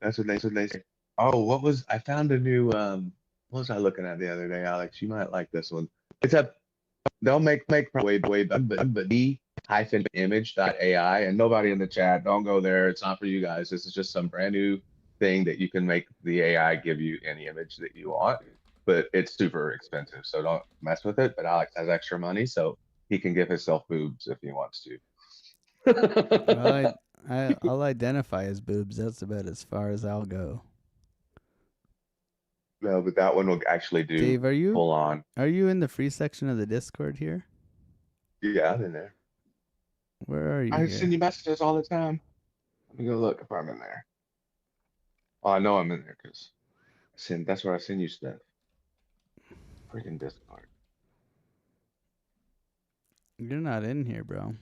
That's what they say. Oh, I found a new what was I looking at the other day, Alex? You might like this one. They'll make way but d-image.ai, and nobody in the chat, don't go there. It's not for you guys. This is just some brand new thing that you can make the AI give you any image that you want, but it's super expensive, so don't mess with it. But Alex has extra money, so he can give himself boobs if he wants to. Well, I'll identify as boobs. That's about as far as I'll go. No, but that one will actually do. Dave, full on. Are you in the free section of the Discord here? Yeah, I'm in there. Where are you? I send you messages all the time. Let me go look if I'm in there. Oh, I know I'm in there because that's where I send you stuff. Freaking Discord. You're not in here, bro.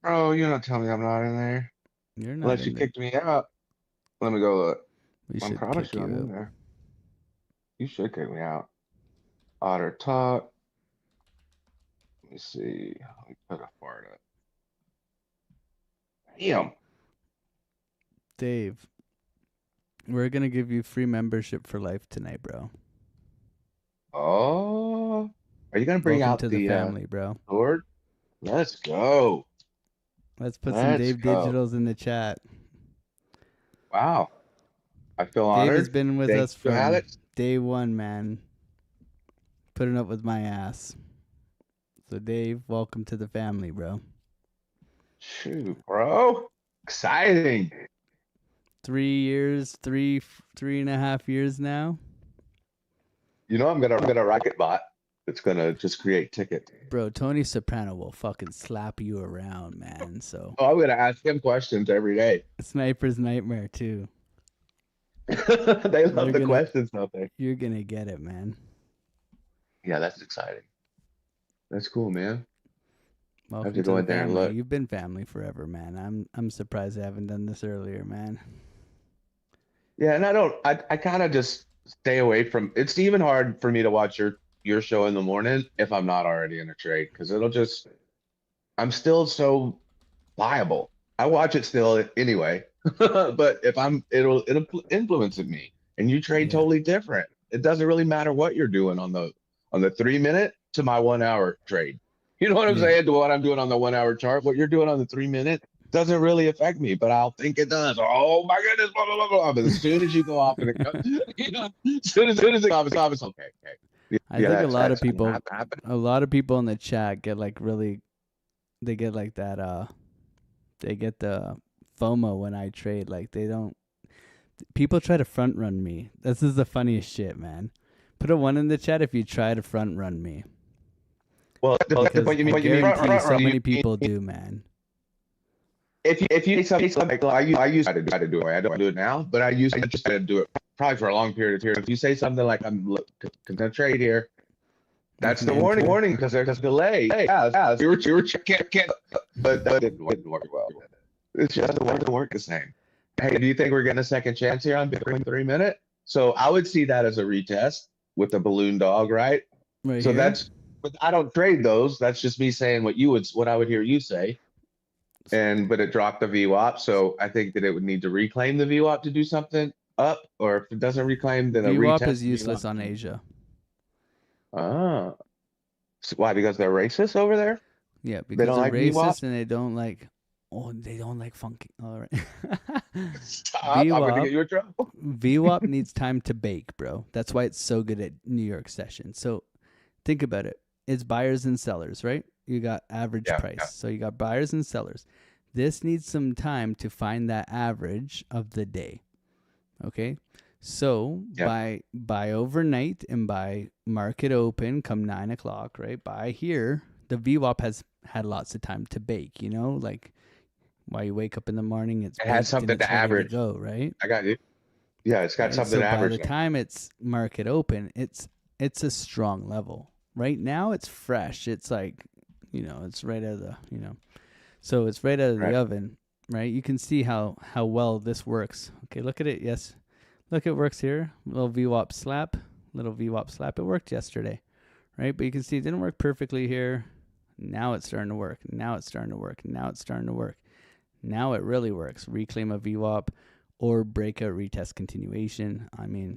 Bro, you're not telling me I'm not in there. You're not. Unless you kicked me out. Let me go look. I'm probably sure I'm in there. You should kick me out. Otter talk. Let me see. Let me put a fart up. Damn. Dave, we're gonna give you free membership for life tonight, bro. Oh, are you gonna bring Welcome out to the family, bro? Lord? Let's go. Let's put some Dave Digitals in the chat. Wow. I feel honored. Dave has been with us from Alex. day one, man. putting up with my ass. So Dave, welcome to the family, bro. Shoot, bro. Exciting. 3 years, 3.5 years now. You know, I'm gonna rocket bot. It's gonna just create tickets. Bro, Tony Soprano will fucking slap you around, man. So Oh, I'm gonna ask him questions every day. Sniper's Nightmare too. They love the questions, don't they? You're gonna get it, man. Yeah, that's exciting. That's cool, man. Welcome to go the in there and family. look. You've been family forever, man. I'm surprised I haven't done this earlier, man. Yeah, and I kind of just stay away from. It's even hard for me to watch your show in the morning if I'm not already in a trade because I'm still so liable. I watch it still anyway, but if it'll influence me. And you trade totally different. It doesn't really matter what you're doing on the 3 minute to my 1 hour trade. You know what I'm saying? To what I'm doing on the 1 hour chart, what you're doing on the 3 minute doesn't really affect me, but I'll think it does. Oh my goodness, blah blah blah blah. But as soon as you go off and it goes, as soon as it goes off, it's okay. I think a lot of people in the chat get like really, they get like that. They get the FOMO when I trade. Like people try to front run me. This is the funniest shit, man. Put a 1 in the chat if you try to front run me. Well, what you mean? So many people do, man. If you say something, I used to do it. I don't do it now, but I used to do it probably for a long period of time. If you say something like I'm gonna trade here, that's the warning because there's a delay. Hey, you were can't, but that didn't work well. It's just it doesn't work the same. Hey, do you think we're getting a second chance here on Bitcoin 3 minute? So I would see that as a retest with the balloon dog, right? Right so here. but I don't trade those. That's just me saying what I would hear you say. But it dropped the VWAP, so I think that it would need to reclaim the VWAP to do something up, or if it doesn't reclaim, then a retest. VWAP is useless on Asia. Ah, so why? Because they're racist over there? Yeah, because they're racist VWAP? and they don't like funky. All right. Stop, I'm gonna get you in trouble. VWAP needs time to bake, bro. That's why it's so good at New York session. So think about it. It's buyers and sellers, right? You got average price. Yeah. So you got buyers and sellers. This needs some time to find that average of the day. Okay? So by overnight and by market open come 9 o'clock, right? By here, the VWAP has had lots of time to bake, you know? Like while you wake up in the morning, it has something to average. To go, right? I got you. Yeah, it's got something to average. By the time it's market open, it's a strong level. Right now, it's fresh. It's like, it's right out of the, so it's right out of the oven, right? You can see how well this works. Okay, look at it. Yes, look, it works here. Little VWAP slap. It worked yesterday, right? But you can see it didn't work perfectly here. Now it's starting to work. Now it really works. Reclaim a VWAP or breakout retest continuation. I mean,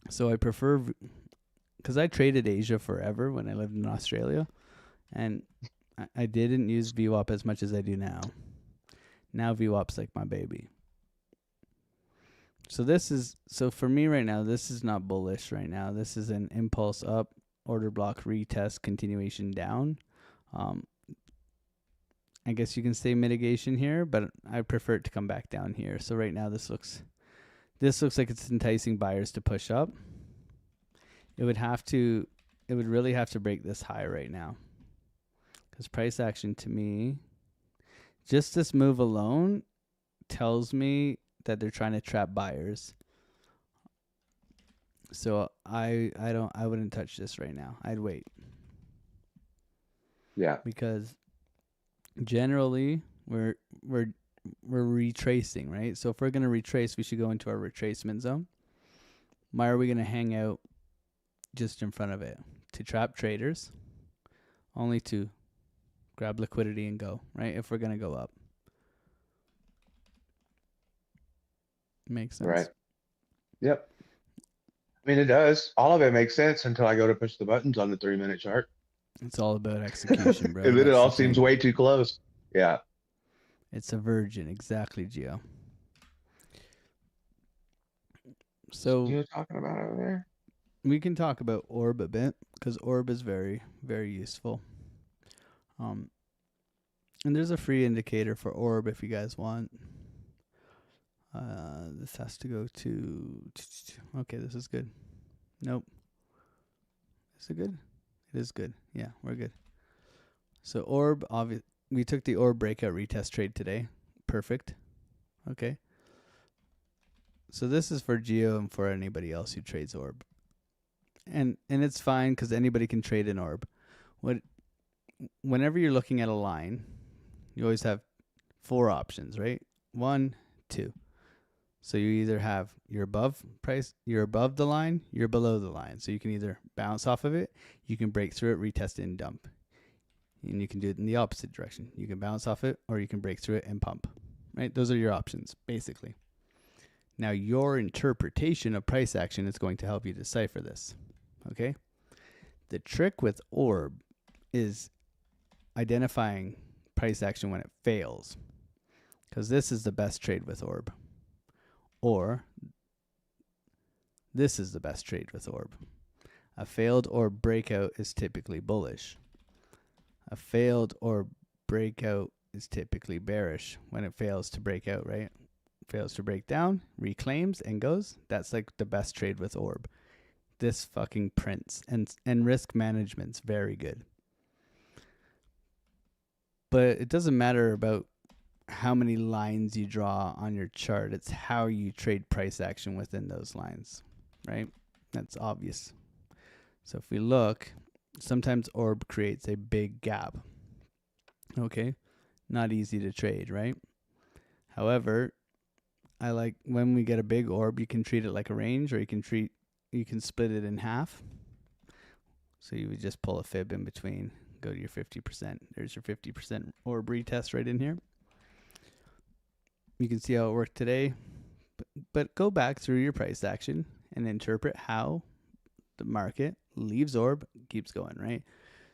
so I prefer, because I traded Asia forever when I lived in Australia, and I didn't use VWAP as much as I do now. Now VWAP's like my baby. So for me right now, this is not bullish right now. This is an impulse up, order block retest, continuation down. I guess you can say mitigation here, but I prefer it to come back down here. So right now this looks like it's enticing buyers to push up. It would really have to break this high right now. Because price action to me, just this move alone tells me that they're trying to trap buyers. So I wouldn't touch this right now. I'd wait. Yeah. Because generally we're retracing, right? So if we're gonna retrace, we should go into our retracement zone. Why are we gonna hang out just in front of it? To trap traders, only to grab liquidity and go, right? If we're gonna go up. Makes sense. Right. Yep. I mean, it does. All of it makes sense until I go to push the buttons on the 3 minute chart. It's all about execution, bro. And then it all seems way too close. Yeah. It's a virgin. Exactly, Gio. So you're talking about over there? we can talk about orb a bit because orb is very, very useful. And there's a free indicator for orb if you guys want. This has to go to. Okay, this is good. Nope. Is it good? It is good. Yeah, we're good. So orb, we took the orb breakout retest trade today. Perfect. Okay. So this is for Geo and for anybody else who trades orb. And it's fine because anybody can trade an orb. Whenever you're looking at a line, you always have 4 options, right? 1, 2. So you either have you're above the line, you're below the line. So you can either bounce off of it, you can break through it, retest it, and dump. And you can do it in the opposite direction. You can bounce off it, or you can break through it and pump. Right? Those are your options, basically. Now, your interpretation of price action is going to help you decipher this. Okay? The trick with orb is identifying price action when it fails. Because this is the best trade with orb. Or this is the best trade with orb. A failed orb breakout is typically bullish. A failed orb breakout is typically bearish when it fails to break out, right? Fails to break down, reclaims, and goes. That's like the best trade with orb. This fucking prints. And risk management's very good. But it doesn't matter about how many lines you draw on your chart. It's how you trade price action within those lines, right? That's obvious. So if we look, sometimes orb creates a big gap. Okay, not easy to trade, right? However, I like when we get a big orb, you can treat it like a range, or you can split it in half. So you would just pull a fib in between, go to your 50%. There's your 50% orb retest right in here. You can see how it worked today, but go back through your price action and interpret how the market leaves orb, keeps going, right?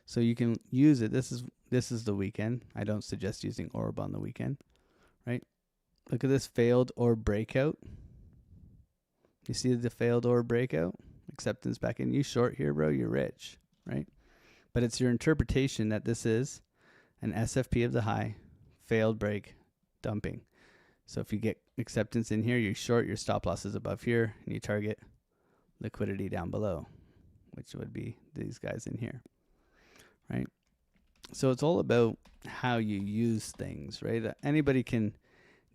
So you can use it. This is the weekend. I don't suggest using orb on the weekend, right? Look at this failed orb breakout. You see the failed orb breakout? Acceptance back in. You short here, bro, you're rich, right? But it's your interpretation that this is an SFP of the high, failed break, dumping. So if you get acceptance in here, you short, your stop loss is above here, and you target liquidity down below, which would be these guys in here, right? So it's all about how you use things, right? Anybody can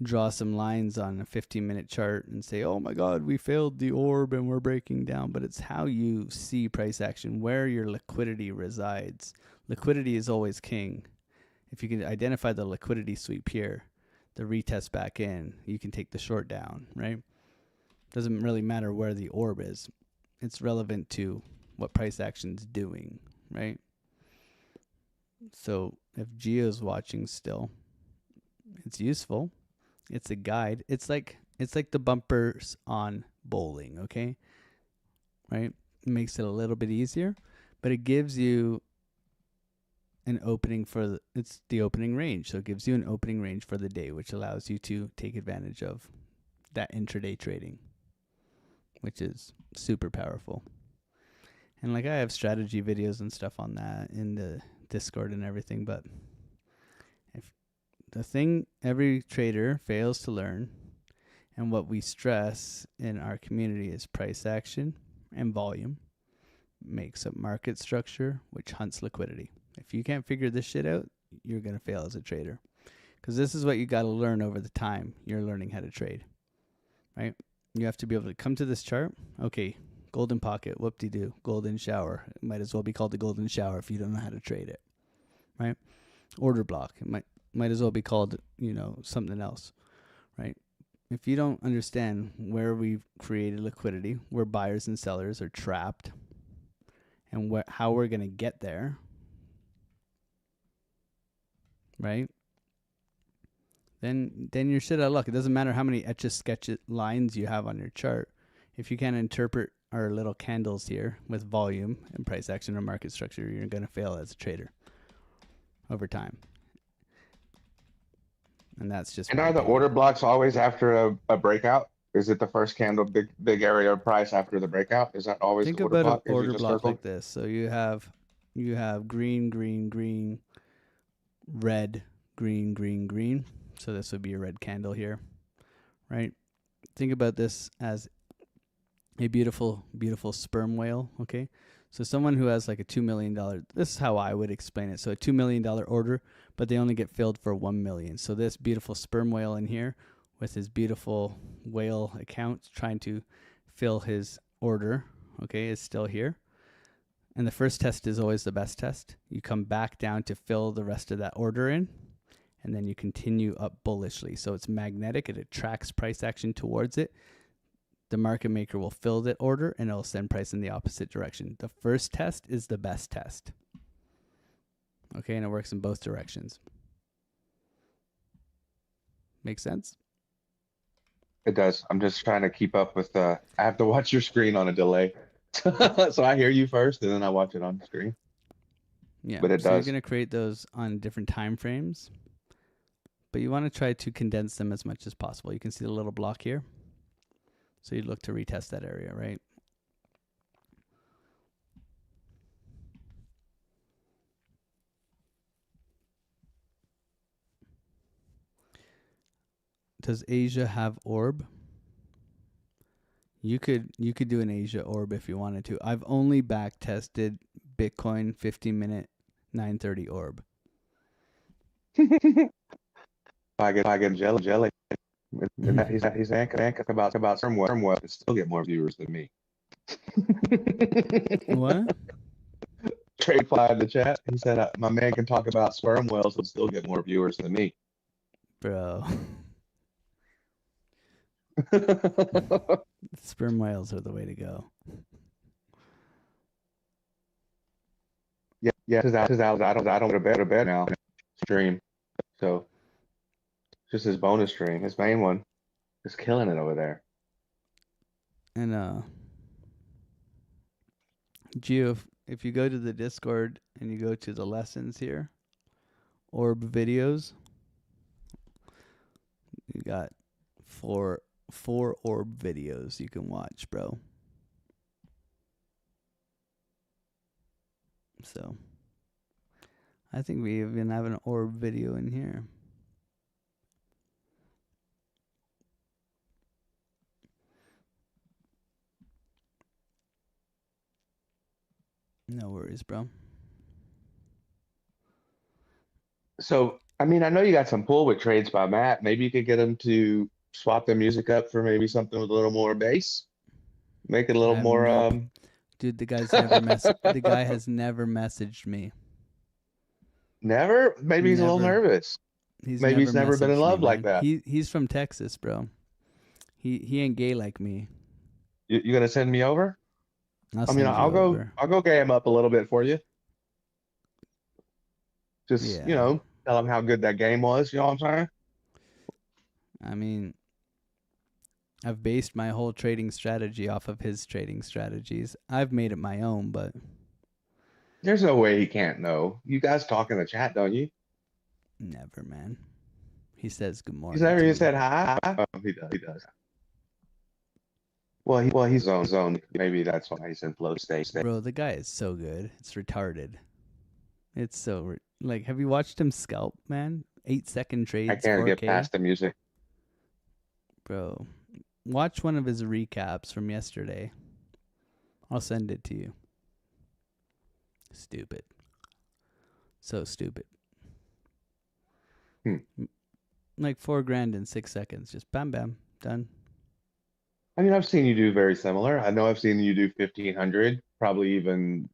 draw some lines on a 15-minute chart and say, oh my God, we failed the orb and we're breaking down. But it's how you see price action, where your liquidity resides. Liquidity is always king. If you can identify the liquidity sweep here, the retest back in, you can take the short down, right? Doesn't really matter where the orb is. It's relevant to what price action's doing, right? So if Geo's watching still, it's useful. It's a guide. It's like the bumpers on bowling, okay? Right? It makes it a little bit easier, but it gives you an opening it's the opening range. So it gives you an opening range for the day, which allows you to take advantage of that intraday trading, which is super powerful. And like I have strategy videos and stuff on that in the Discord and everything, but if the thing every trader fails to learn, and what we stress in our community, is price action and volume makes up market structure, which hunts liquidity. If you can't figure this shit out, you're going to fail as a trader. Because this is what you got to learn over the time you're learning how to trade, right? You have to be able to come to this chart. Okay, golden pocket, whoop-de-doo, golden shower. It might as well be called the golden shower if you don't know how to trade it, right? Order block. It might as well be called, something else, right? If you don't understand where we've created liquidity, where buyers and sellers are trapped, and how we're going to get there, right? Then you're shit out of luck. It doesn't matter how many etch-a-sketch lines you have on your chart. If you can't interpret our little candles here with volume and price action or market structure, you're going to fail as a trader over time. And that's just. And are the order blocks always after a breakout? Is it the first candle, big area of price after the breakout? Is that always Think the order about an block? As you order just block circled? like this. So you have green, green, green, red, green, green, green. So this would be a red candle here, right? Think about this as a beautiful, beautiful sperm whale, okay? So someone who has like a $2 million, this is how I would explain it. So a $2 million order, but they only get filled for 1 million. So this beautiful sperm whale in here with his beautiful whale account trying to fill his order, okay, is still here. And the first test is always the best test. You come back down to fill the rest of that order in, and then you continue up bullishly. So it's magnetic. It attracts price action towards it. The market maker will fill that order, and it'll send price in the opposite direction. The first test is the best test. Okay, and it works in both directions. Make sense? It does. I'm just trying to keep up with I have to watch your screen on a delay. So I hear you first, and then I watch it on the screen. Yeah. But it so you're does. going to create those on different time frames, but you want to try to condense them as much as possible. You can see the little block here. So you'd look to retest that area, right? Does Asia have orb? You could do an Asia orb if you wanted to. I've only back tested Bitcoin 15-minute 930 orb. I get jelly. And that he's anchored about firmware and still get more viewers than me. What? Trade fly in the chat. He said my man can talk about sperm whales and still get more viewers than me. Bro. Sperm whales are the way to go. Yeah. Because I don't go to bed now. Stream. So just his bonus stream, his main one, is killing it over there. And Gio, if you go to the Discord and you go to the lessons here, orb videos, you got four orb videos you can watch, bro. So I think we even have an orb video in here. No worries, bro. So, I mean, I know you got some pull with trades by Matt. Maybe you could get him to swap the music up for maybe something with a little more bass. Make it a I little have more dude, the guy's never the guy has never messaged me. Never? Maybe he's a little Never. nervous. He's Maybe he's never been in messaged love me, like man. that. He's from Texas, bro. He ain't gay like me. You gonna send me over? I'll I mean, send you over. I'll go gay him up a little bit for you. Just, Yeah. tell him how good that game was, you know what I'm saying? I mean, I've based my whole trading strategy off of his trading strategies. I've made it my own, but There's no way he can't know. You guys talk in the chat, don't you? never, man. He says good He's morning never to even me. said hi. Oh, he does. Well, he's zone. Maybe that's why he's in flow state. Bro, the guy is so good. It's retarded. It's so like, have you watched him scalp, man? 8-second trades, I can't 4K. get past the music. Bro, watch one of his recaps from yesterday. I'll send it to you. Stupid. So stupid. Like $4,000 in 6 seconds. Just bam, bam, done. I mean, I've seen you do very similar. I know I've seen you do 1,500, probably even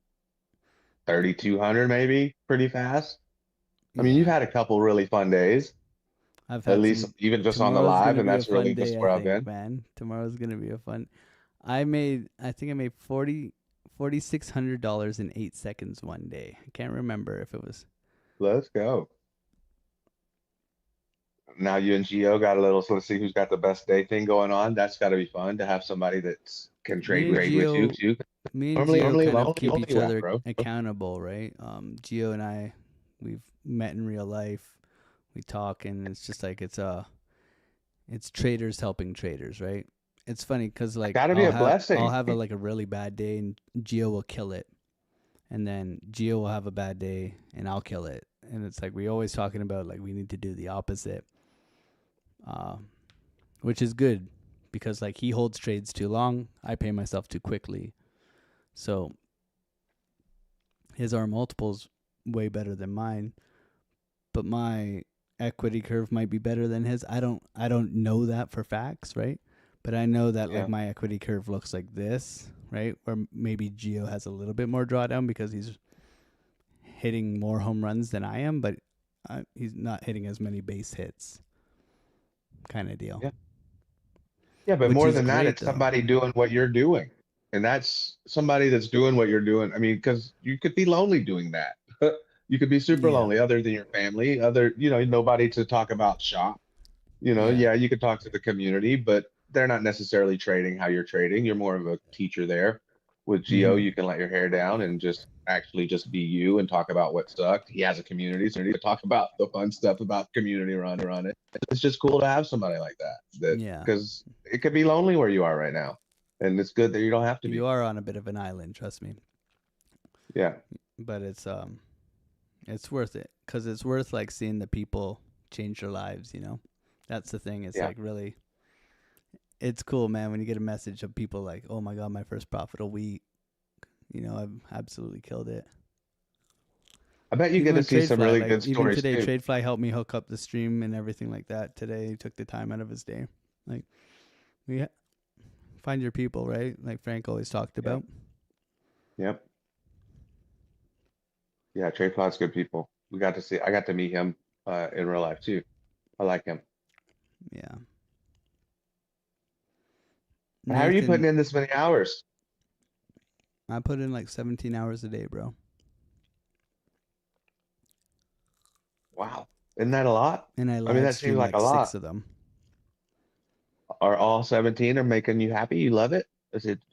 3,200 maybe pretty fast. I mean, you've Yeah. had a couple really fun days, I've at had least some. even just on the Tomorrow's live, gonna and be a that's fun really day, just I where I've think, been. man. Tomorrow's gonna be a fun. I think I made $4,600 in 8 seconds one day. I can't remember if it was. Let's go. Now you and Gio got a little, so let's see who's got the best day thing going on. That's got to be fun to have somebody that can Me and trade with you. Gio, me and Normally, Gio kind of only keep each WAP, other bro. accountable, right? Gio and I, we've met in real life. We talk, and it's just like it's traders helping traders, right? It's funny because like Gotta be a blessing. I'll have like a really bad day and Gio will kill it, and then Gio will have a bad day and I'll kill it, and it's like we always talking about like we need to do the opposite, which is good because like he holds trades too long, I pay myself too quickly, so his R multiple's way better than mine, but my equity curve might be better than his. I don't know that for facts, right? But I know that like my equity curve looks like this, right? Or maybe Gio has a little bit more drawdown because he's hitting more home runs than I am, but he's not hitting as many base hits, kind of deal. Yeah, but Which more is than that, great, it's though. somebody doing what you're doing. And that's somebody that's doing what you're doing. I mean, because you could be lonely doing that. You could be super Yeah, lonely other than your family, nobody to talk about shop. yeah, Yeah, you could talk to the community, but they're not necessarily trading how you're trading. You're more of a teacher there. With Geo, mm-hmm. you can let your hair down and just actually just be you and talk about what sucked. He has a community, so you can talk about the fun stuff about community run it. It's just cool to have somebody like that. Yeah. Because it could be lonely where you are right now, and it's good that you don't have to You be. are on a bit of an island, trust me, Yeah, but it's worth it because it's worth like seeing the people change their lives. That's the thing. It's yeah. like really. It's cool, man, when you get a message of people like, oh my God, my first profitable week. I've absolutely killed it. I bet you Even get to with see some TradeFly, really like good even stories today, too. TradeFly helped me hook up the stream and everything like that. Today, he took the time out of his day. Like, find your people, right? Like Frank always talked Yeah, about. yep. Yeah, Trey Plot's good people. I got to meet him in real life too. I like him. Yeah. How are you putting Nathan, in this many hours? I put in like 17 hours a day, bro. Wow. Isn't that a lot? And I I mean, live that seems stream like like a 6 lot. of them. Are all 17 are making you happy? You love it?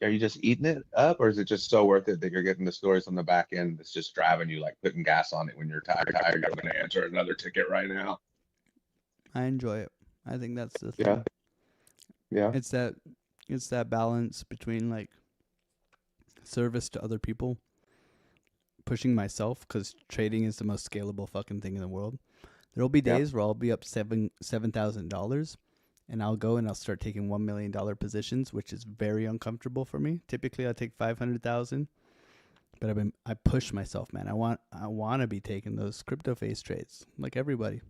Are you just eating it up, or is it just so worth it that you're getting the stories on the back end that's just driving you like putting gas on it when you're tired, I'm gonna answer another ticket right now. I enjoy it. I think that's the Yeah, thing. yeah, It's that balance between like service to other people, pushing myself because trading is the most scalable fucking thing in the world. There'll be yeah. days where I'll be up $7,000, and I'll go and I'll start taking $1 million positions, which is very uncomfortable for me. Typically, I take 500,000, but I push myself, man. I want to be taking those crypto face trades like everybody.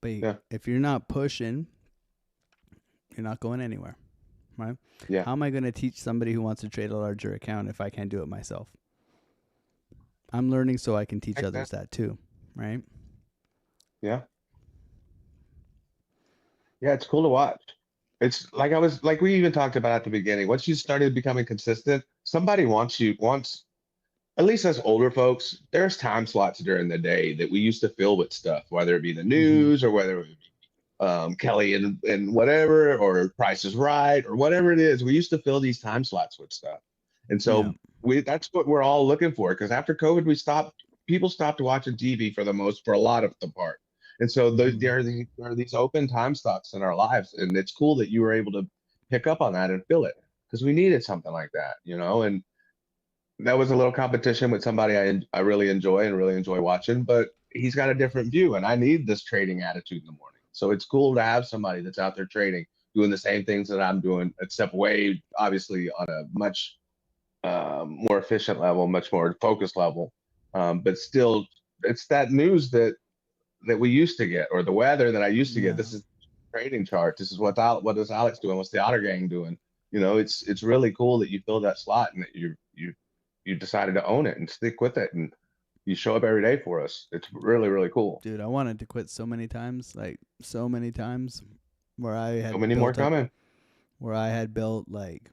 But Yeah, if you're not pushing, you're not going anywhere, right? yeah, How am I going to teach somebody who wants to trade a larger account if I can't do it myself? I'm learning so I can teach makes others sense. that too, right? Yeah, yeah. It's cool to watch. It's like we even talked about at the beginning. Once you started becoming consistent, somebody wants at least as older folks, there's time slots during the day that we used to fill with stuff, whether it be the Mm-hmm. news or whether it be Kelly and whatever, or Price is Right, or whatever it is. We used to fill these time slots with stuff. And Yeah. so that's what we're all looking for. Because after COVID, people stopped watching TV for a lot of the part. And so Mm-hmm. there are these open time slots in our lives. And it's cool that you were able to pick up on that and fill it because we needed something like that. And that was a little competition with somebody I really enjoy and really enjoy watching, but he's got a different view, and I need this trading attitude in the morning. So it's cool to have somebody that's out there trading, doing the same things that I'm doing, except way obviously on a much more efficient level, much more focused level. But still, it's that news that we used to get, or the weather that I used to get. Yeah. This is trading chart. This is what is Alex doing? What's the Otter Gang doing? It's really cool that you fill that slot and that you decided to own it and stick with it, and you show up every day for us. It's really, really cool. Dude, I wanted to quit so many times, like so many times, where I So had many more built up, coming. where I had built like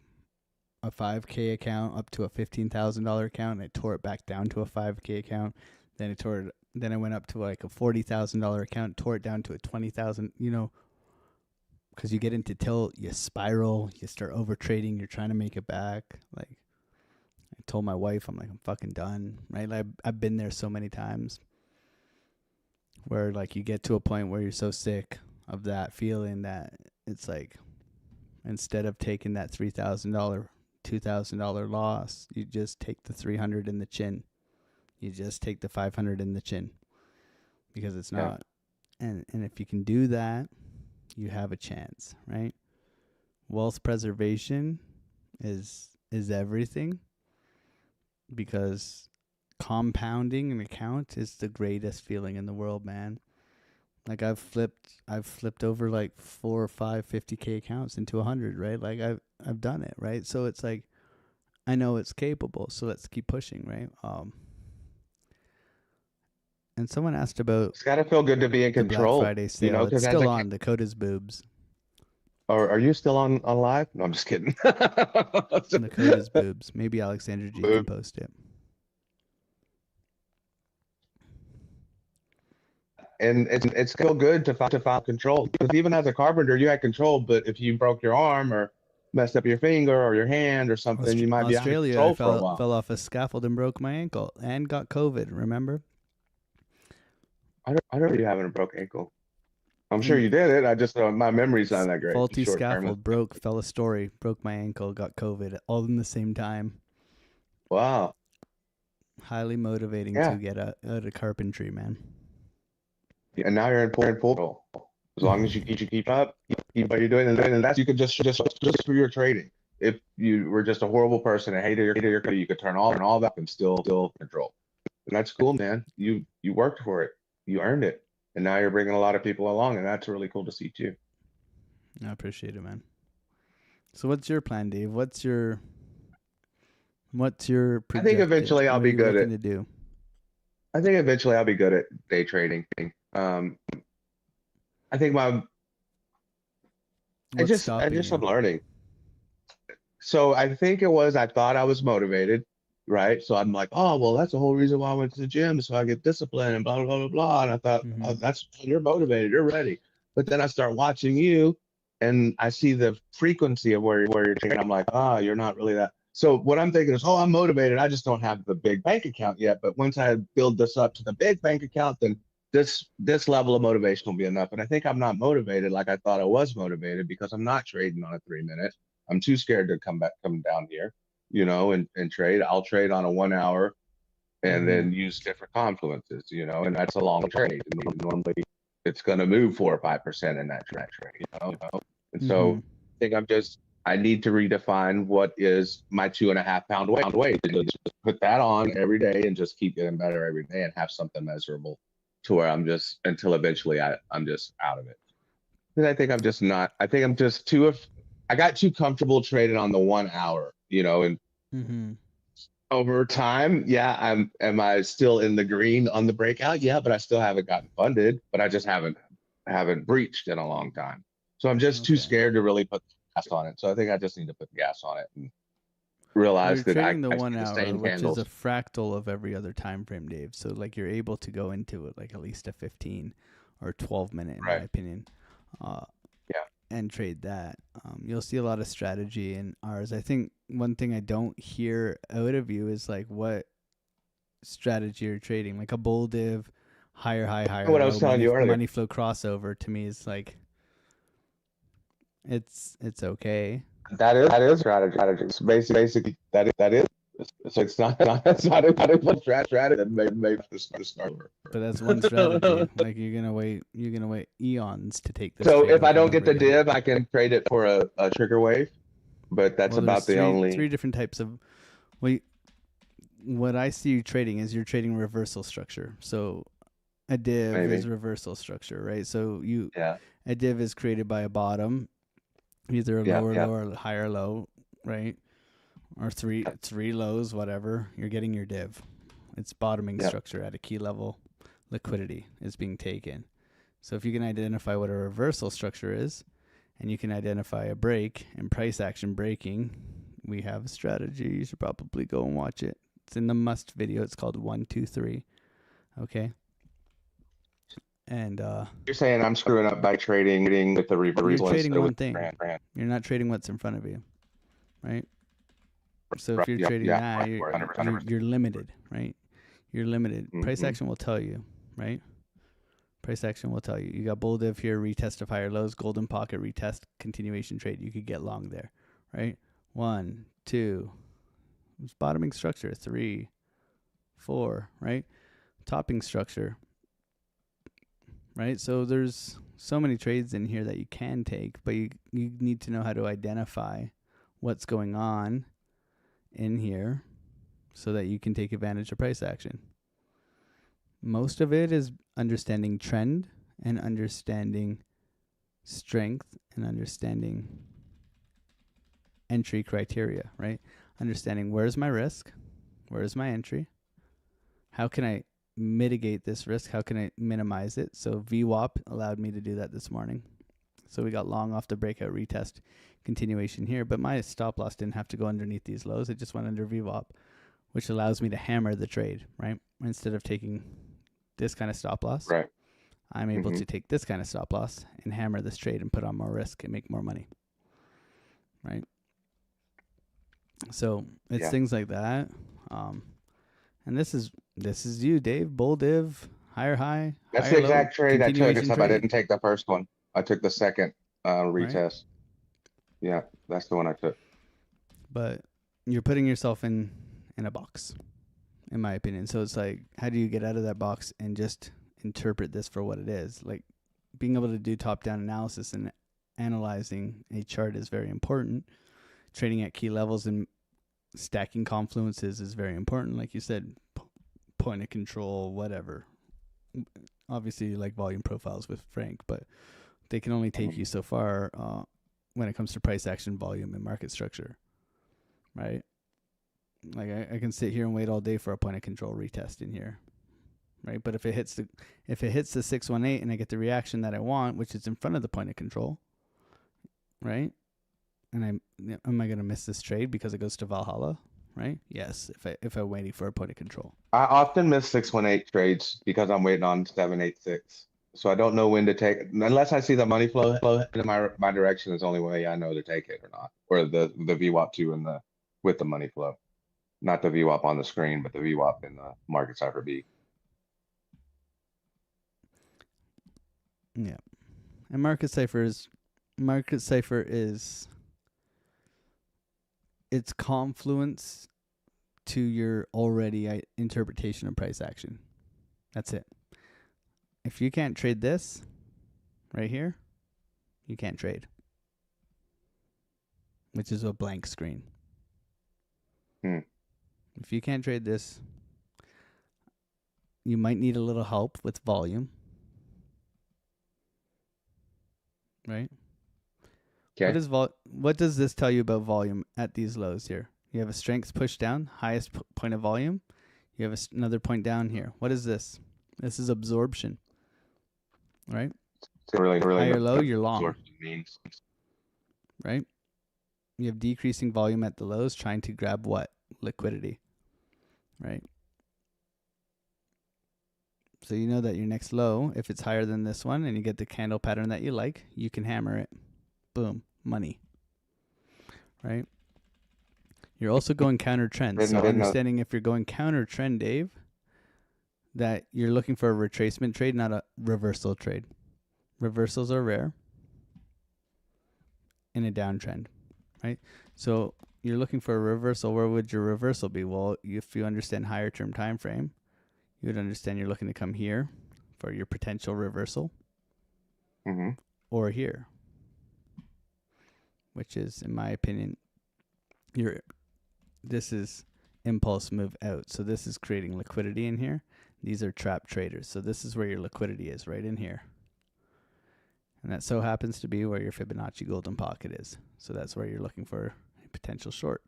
a 5K account up to a $15,000 account, and I tore it back down to a 5K account. Then I went up to like a $40,000 account, tore it down to a 20,000. Because you get into tilt, you spiral, you start over trading, you're trying to make it back. Like I told my wife, I'm like, I'm fucking done, right? Like, I've been there so many times where like you get to a point where you're so sick of that feeling that it's like, Instead of taking that $3,000, $2,000 loss, you just take the 300 in the chin. You just take the 500 in the chin, because it's not. And if you can do that, you have a chance, right? Wealth preservation is everything, because compounding an account is the greatest feeling in the world, man. Like I've flipped over like 4 or 5 50K accounts into 100, right? Like I've done it, right? So it's like, I know it's capable, so let's keep pushing, right? And someone asked about It's got to feel good to be in the Black control, Friday sale. you know, It's because still on. Dakota's boobs. Or are you still on live? No, I'm just kidding. Dakota's boobs. Maybe Alexander G can post it. And it's still good to file control, because even as a carpenter, you had control, but if you broke your arm or messed up your finger or your hand or something, you might be out of Australia, control I for a while. fell off a scaffold and broke my ankle and got COVID. Remember? I don't know if you having a broke ankle. I'm sure you did it. I just my memory's not that great. Faulty Short term. scaffold broke, fell a story, broke my ankle, got COVID, all in the same time. Wow. Highly motivating to get out of carpentry, man. And now you're in full control. As long as you keep up, keep what you're doing, and that's, you could just for your trading. If you were just a horrible person, a hater, you could turn all that and still control. And that's cool, man. You worked for it, you earned it, and now you're bringing a lot of people along, and that's really cool to see too. I appreciate it, man. So what's your plan, Dave? What's your projected? I think eventually I'll be good at. To do? I think eventually I'll be good at day trading. I think I'm learning. So I think it was, I thought I was motivated, right? So I'm like, oh, well, that's the whole reason why I went to the gym, so I get discipline and blah, blah, blah, blah, blah. And I thought, oh, that's, you're motivated, you're ready. But then I start watching you and I see the frequency of where you're trading. I'm like, you're not really that. So what I'm thinking is, I'm motivated. I just don't have the big bank account yet. But once I build this up to the big bank account, then this level of motivation will be enough. And I think I'm not motivated like I thought I was motivated, because I'm not trading on a 3 minute. I'm too scared to come down here, and trade. I'll trade on a 1 hour and then use different confluences, and that's a long trade. And normally it's going to move 4 or 5% in that trade, And so I think I need to redefine what is my 2.5 pound weight. Just put that on every day and just keep getting better every day and have something measurable, to where until eventually I'm just out of it. And I think I got too comfortable trading on the 1 hour, and over time, am I still in the green on the breakout? Yeah, but I still haven't gotten funded, but I just haven't breached in a long time. So I'm just too scared to really put gas on it. So I think I just need to put gas on it and realize that trading the 1 hour, which candles. is a fractal of every other time frame, Dave. So like you're able to go into it like at least a 15 or 12 minute, in my opinion. And trade that. You'll see a lot of strategy in ours. I think one thing I don't hear out of you is like what strategy you're trading. Like a bull div, higher, what I was telling you earlier. Money flow crossover to me is like it's okay. That is strategy. It's basically that is. So it's not a strategy that made the start over. But that's one strategy. Like you're gonna wait eons to take this. So if I don't get the div, I can trade it for a trigger wave. But that's about the only 3 different types of. What I see you trading is you're trading reversal structure. So a div is reversal structure, right? So a div is created by a bottom, either a lower low or higher low, right? Or three lows, whatever. You're getting your div. It's bottoming structure at a key level. Liquidity is being taken. So if you can identify what a reversal structure is, and you can identify a break and price action breaking, we have a strategy. You should probably go and watch it. It's in the must video. It's called 1, 2, 3. Okay. And you're saying I'm screwing up by trading with the reversal. You're trading one thing. You're not trading what's in front of you, right? So if you're trading that, you're limited, right? You're limited. Price action will tell you, right? Price action will tell you. You got bull div here, retest of higher lows, golden pocket, retest, continuation trade. You could get long there, right? 1, 2. It's bottoming structure. 3, 4, right? Topping structure, right? So there's so many trades in here that you can take, but you need to know how to identify what's going on in here so that you can take advantage of price action. Most of it is understanding trend and understanding strength and understanding entry criteria, right? Understanding where's my risk, where's my entry, how can I mitigate this risk, how can I minimize it? So VWAP allowed me to do that this morning. So we got long off the breakout retest continuation here, but my stop loss didn't have to go underneath these lows. It just went under VWAP, which allows me to hammer the trade, right? Instead of taking this kind of stop loss, Right. I'm able to take this kind of stop loss and hammer this trade and put on more risk and make more money, right? So it's things like that. And this is you, Dave. Bull div, higher high. That's higher the exact low, trade I took, continuation except I trade. didn't take the first one. I took the second retest. Right. Yeah, that's the one I took. But you're putting yourself in a box, in my opinion. So it's like, how do you get out of that box and just interpret this for what it is? Like, being able to do top-down analysis and analyzing a chart is very important. Trading at key levels and stacking confluences is very important. Like you said, point of control, whatever. Obviously, you like volume profiles with Frank, but they can only take you so far when it comes to price action, volume, and market structure, right? Like I can sit here and wait all day for a point of control retest in here, right? But if it hits the 618 and I get the reaction that I want, which is in front of the point of control, right? And am I going to miss this trade because it goes to Valhalla, right? Yes, if I'm waiting for a point of control. I often miss 618 trades because I'm waiting on 786. So I don't know when to take, unless I see the money flow in my direction is the only way I know to take it or not. Or the VWAP 2 and with the money flow. Not the VWAP on the screen, but the VWAP in the market cipher B. Yeah. And market cipher is its confluence to your already interpretation of price action. That's it. If you can't trade this right here, you can't trade, which is a blank screen. If you can't trade this, you might need a little help with volume, right? Okay. What does this tell you about volume at these lows here? You have a strength push down, highest point of volume. You have another point down here. What is this? This is absorption, right? Really higher low, you're long, absorption means. right? You have decreasing volume at the lows, trying to grab what? Liquidity, right? So you know that your next low, if it's higher than this one and you get the candle pattern that you like, you can hammer it. Boom, money, right? You're also going counter trend. So understanding if you're going counter trend, Dave, that you're looking for a retracement trade, not a reversal trade. Reversals are rare in a downtrend, right? So you're looking for a reversal. Where would your reversal be? Well, if you understand higher term time frame, you would understand you're looking to come here for your potential reversal, or here, which is, in my opinion, this is impulse move out. So this is creating liquidity in here. These are trap traders. So this is where your liquidity is, right in here. And that so happens to be where your Fibonacci golden pocket is. So that's where you're looking for a potential short.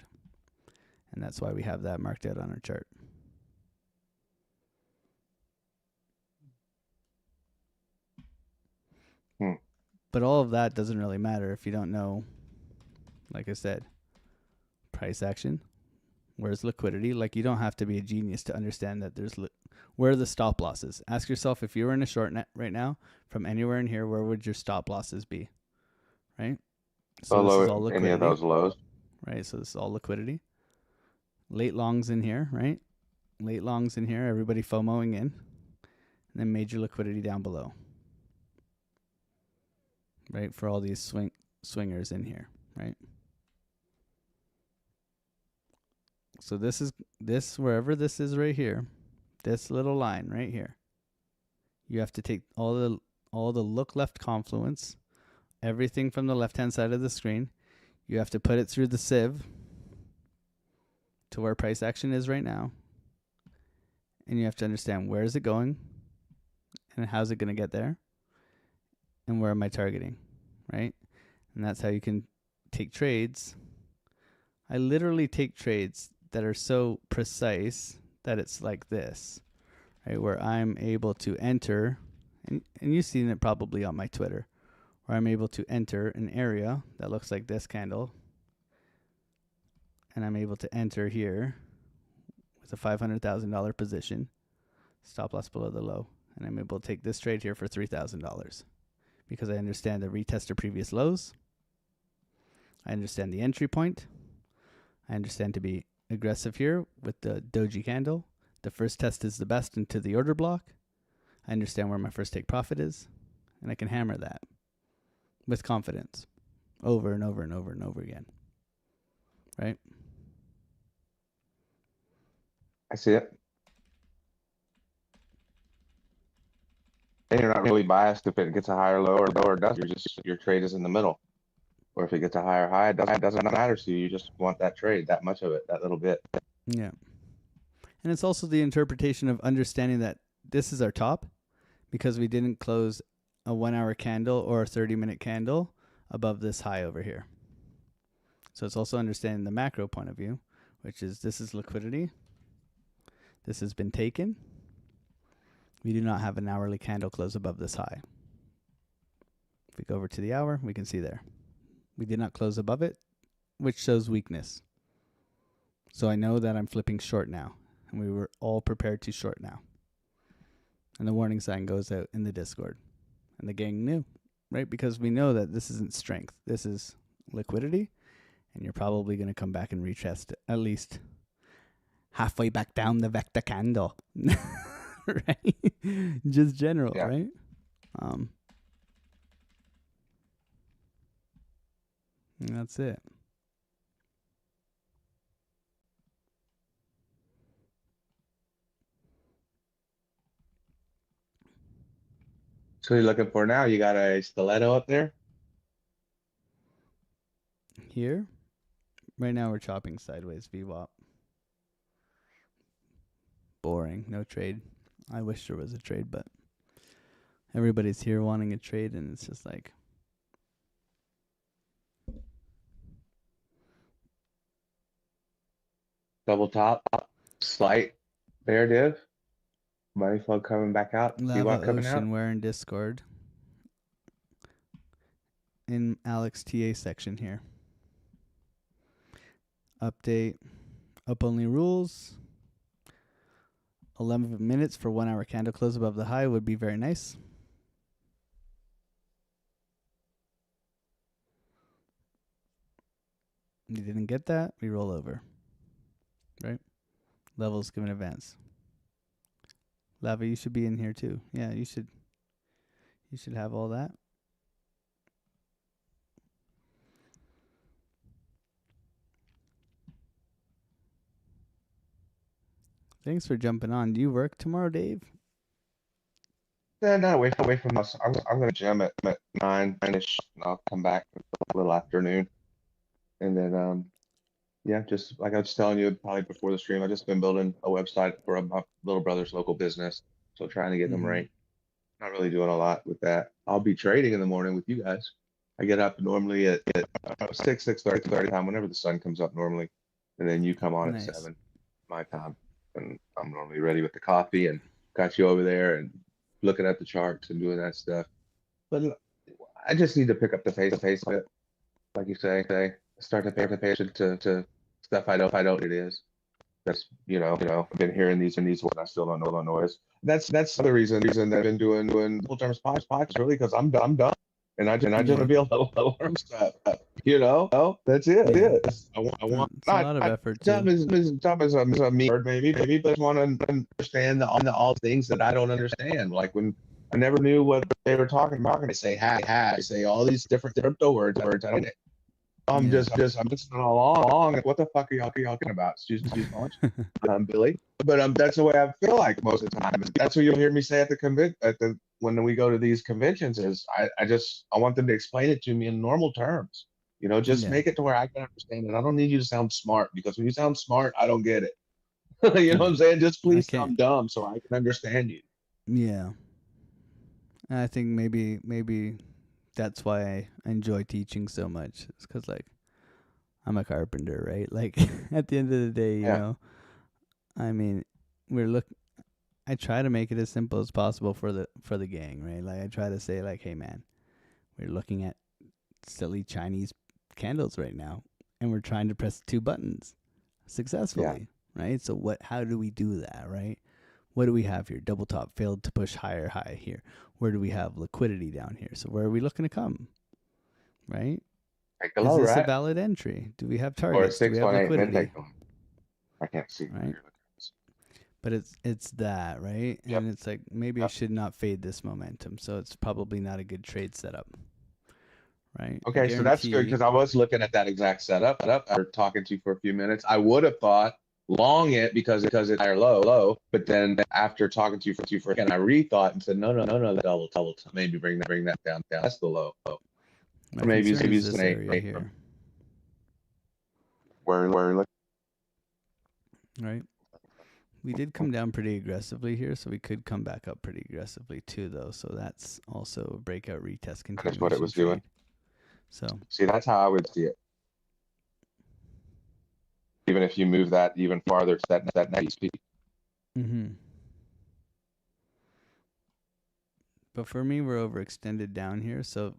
And that's why we have that marked out on our chart. But all of that doesn't really matter if you don't know, like I said, price action. Where's liquidity? Like, you don't have to be a genius to understand that where are the stop losses? Ask yourself, if you were in a short net right now, from anywhere in here, where would your stop losses be? Right? So this is all liquidity. Any of those lows. Right? So this is all liquidity. Late longs in here, right? Late longs in here, everybody FOMOing in. And then major liquidity down below. right? For all these swingers in here, right? So this is wherever this is right here, this little line right here. You have to take all the look left confluence, everything from the left-hand side of the screen. You have to put it through the sieve to where price action is right now. And you have to understand where is it going and how's it going to get there and where am I targeting, right? And that's how you can take trades. I literally take trades that are so precise that it's like this, right? Where I'm able to enter, and you've seen it probably on my Twitter, where I'm able to enter an area that looks like this candle, and I'm able to enter here with a $500,000 position, stop loss below the low, and I'm able to take this trade here for $3,000 because I understand the retest of previous lows. I understand the entry point. I understand to be aggressive here with the doji candle. The first test is the best into the order block. I understand where my first take profit is, and I can hammer that with confidence over and over and over and over again, right? I see it. And you're not really biased if it gets a higher low or lower doesn't. You're just, your trade is in the middle. Or if it gets a higher high, it doesn't matter to you. You just want that trade, that much of it, that little bit. Yeah. And it's also the interpretation of understanding that this is our top because we didn't close a 1 hour candle or a 30-minute candle above this high over here. So it's also understanding the macro point of view, which is this is liquidity. This has been taken. We do not have an hourly candle close above this high. If we go over to the hour, we can see there. We did not close above it, which shows weakness. So I know that I'm flipping short now, and we were all prepared to short now. And the warning sign goes out in the Discord. And the gang knew, right? Because we know that this isn't strength. This is liquidity, and you're probably going to come back and retest at least halfway back down the vector candle. Right? Just general, yeah. Right? And that's it. So you're looking for now, you got a stiletto up there? Here, right now we're chopping sideways VWAP. Boring, no trade. I wish there was a trade, but everybody's here wanting a trade, and it's just like, Double top, slight bear div. Money flow coming back out. Lava coming out. Ocean, we're in Discord. In Alex TA section here. Update. Up only rules. 11 minutes for 1 hour candle close above the high would be very nice. You didn't get that, we roll over. Right? Levels given advance. Lava, you should be in here too. Yeah, you should have all that. Thanks for jumping on. Do you work tomorrow, Dave? No, away from us. I'm gonna gym at 9-ish. And I'll come back a little afternoon. And then yeah, just like I was telling you probably before the stream, I've just been building a website for my little brother's local business. So trying to get them right. Not really doing a lot with that. I'll be trading in the morning with you guys. I get up normally at 6:30 time, whenever the sun comes up normally. And then you come on Nice. at 7 my time. And I'm normally ready with the coffee and got you over there and looking at the charts and doing that stuff. But I just need to pick up the pace a bit. Like you say, start to pay attention to stuff I don't it is. That's I've been hearing these words and I still don't know the noise. That's the reason I've been doing full term podcasts really, because I'm done. And I just want to be able to learn stuff. That's it. Yeah. I want It's a lot of effort too. Time is a me word maybe, but I want to understand all things that I don't understand. Like when I never knew what they were talking about. They say hash, they say all these different crypto words. I don't get it. I'm listening along. Like, what the fuck are y'all talking about? Excuse my language, Billy. But that's the way I feel like most of the time. That's what you'll hear me say at the when we go to these conventions. Is I want them to explain it to me in normal terms. You know, just Yeah. make it to where I can understand it. I don't need you to sound smart, because when you sound smart, I don't get it. You know what I'm saying? Just please sound dumb so I can understand you. Yeah. And I think maybe that's why I enjoy teaching so much. It's because, like, I'm a carpenter, right? Like, at the end of the day, you know, I mean, I try to make it as simple as possible for the gang, right? Like, I try to say, like, hey man, we're looking at silly Chinese candles right now, and we're trying to press 2 buttons successfully, right? So how do we do that, right? What do we have here? Double top failed to push higher high here. Where do we have liquidity down here? So where are we looking to come, right? Take a low, Is this right? a valid entry? Do we have Or a targets? Do we have 618, then liquidity? take them. I can't see. Right. But it's that, right? Yep. And it's like, maybe I should not fade this momentum. So it's probably not a good trade setup, right? Okay, so that's good, because I was looking at that exact setup after talking to you for a few minutes. I would have thought long it because it's higher low, but then after talking to you for again, I rethought and said no, the double. Maybe bring that down. That's the low. Or maybe it's this an area 8 here, where look. right? We did come down pretty aggressively here, so we could come back up pretty aggressively too, though. So that's also a breakout retest continuation. That's what it was doing. So see, that's how I would see it. Even if you move that even farther to that next peak. But for me, we're overextended down here. So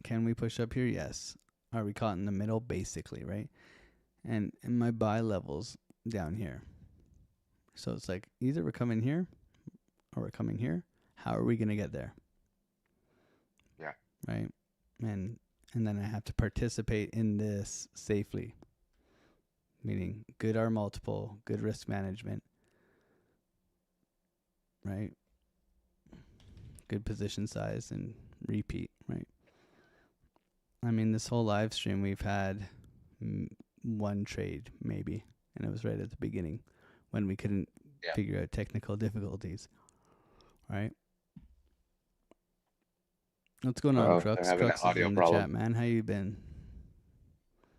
can we push up here? Yes. Are we caught in the middle? Basically, right? And in my buy levels down here. So it's like, either we're coming here or we're coming here. How are we going to get there? Yeah. Right? And then I have to participate in this safely. Meaning good R multiple, good risk management. Right? Good position size and repeat, right? I mean, this whole live stream we've had one trade maybe, and it was right at the beginning when we couldn't figure out technical difficulties, right? What's going on, Crux? Crux is in the chat, man. How you been?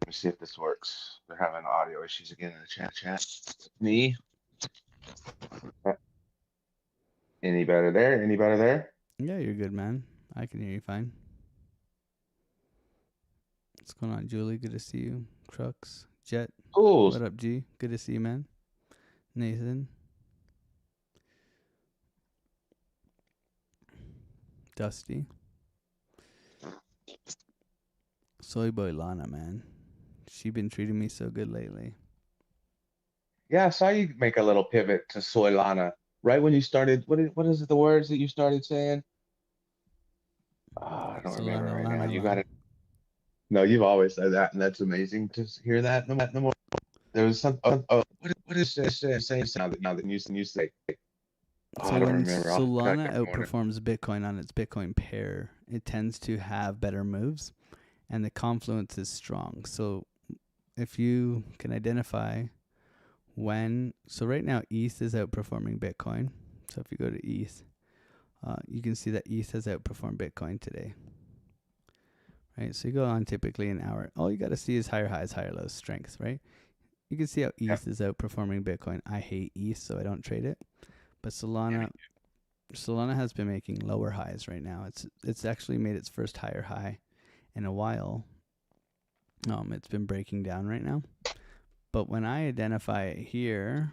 Let me see if this works. They're having audio issues again in the chat. Me? Any better there? Yeah, you're good, man. I can hear you fine. What's going on, Julie? Good to see you. Crux, Jet. Cool. What up, G? Good to see you, man. Nathan. Dusty. Soy boy Lana, man. She been treating me so good lately. Yeah, I saw you make a little pivot to Solana right when you started. What is it? The words that you started saying? I don't remember right now. You got it. No, you've always said that, and that's amazing to hear that. No more. There was some. What is saying now that you say? So I don't when remember. Solana outperforms Bitcoin on its Bitcoin pair, it tends to have better moves, and the confluence is strong. So if you can identify so right now ETH is outperforming Bitcoin. So if you go to ETH, you can see that ETH has outperformed Bitcoin today. Right, so you go on typically an hour. All you got to see is higher highs, higher lows, strength, right? You can see how ETH is outperforming Bitcoin. I hate ETH, so I don't trade it. But Solana has been making lower highs right now. It's actually made its first higher high in a while. It's been breaking down right now. But when I identify it here,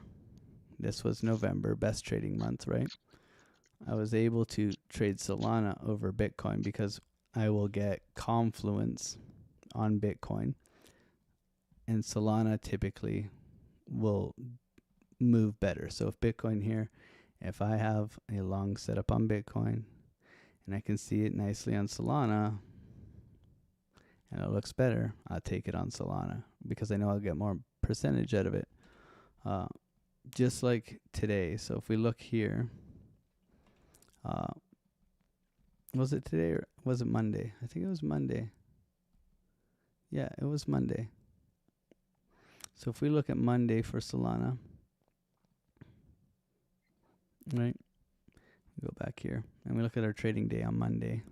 this was November, best trading month, right? I was able to trade Solana over Bitcoin because I will get confluence on Bitcoin. And Solana typically will move better. So if Bitcoin here, if I have a long setup on Bitcoin and I can see it nicely on Solana and it looks better, I'll take it on Solana because I know I'll get more percentage out of it. Just like today. So if we look here, Was it today or was it Monday? I think it was Monday. Yeah, it was Monday. So if we look at Monday for Solana, right? Go back here and we look at our trading day on Monday.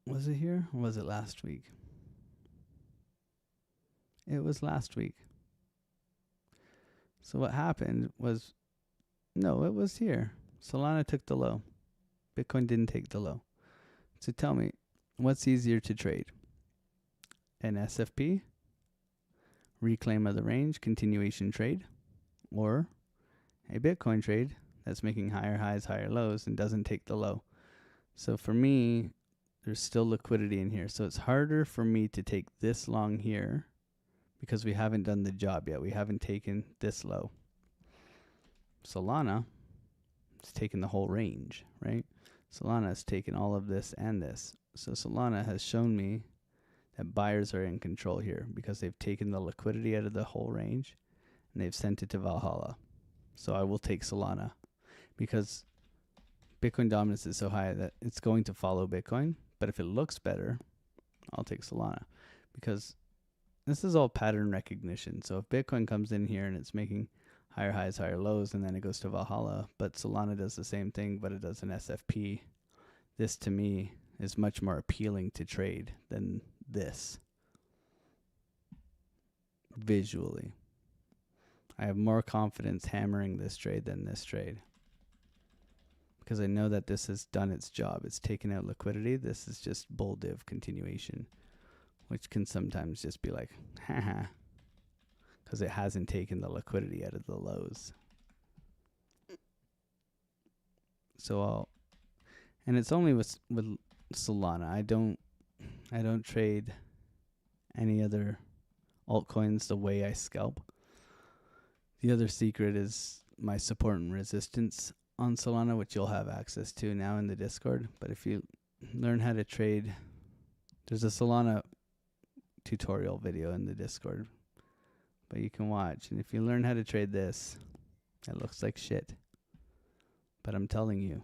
Was it here or was it last week? It was last week. So what happened was, no, it was here. Solana took the low. Bitcoin didn't take the low. So tell me, what's easier to trade? An SFP, reclaim of the range, continuation trade, or a Bitcoin trade that's making higher highs, higher lows, and doesn't take the low. So for me, there's still liquidity in here. So it's harder for me to take this long here because we haven't done the job yet. We haven't taken this low. Solana has taken the whole range, right? Solana has taken all of this and this. So Solana has shown me that buyers are in control here because they've taken the liquidity out of the whole range and they've sent it to Valhalla. So I will take Solana because Bitcoin dominance is so high that it's going to follow Bitcoin. But if it looks better, I'll take Solana because this is all pattern recognition. So if Bitcoin comes in here and it's making higher highs, higher lows, and then it goes to Valhalla, but Solana does the same thing, but it does an SFP, this to me is much more appealing to trade than this visually. I have more confidence hammering this trade than this trade because I know that this has done its job. It's taken out liquidity. This is just bull div continuation, which can sometimes just be like, haha, because it hasn't taken the liquidity out of the lows. So and it's only with Solana. I don't trade any other altcoins the way I scalp. The other secret is my support and resistance on Solana, which you'll have access to now in the Discord. But if you learn how to trade, there's a Solana tutorial video in the Discord, but you can watch. And if you learn how to trade this, it looks like shit. But I'm telling you,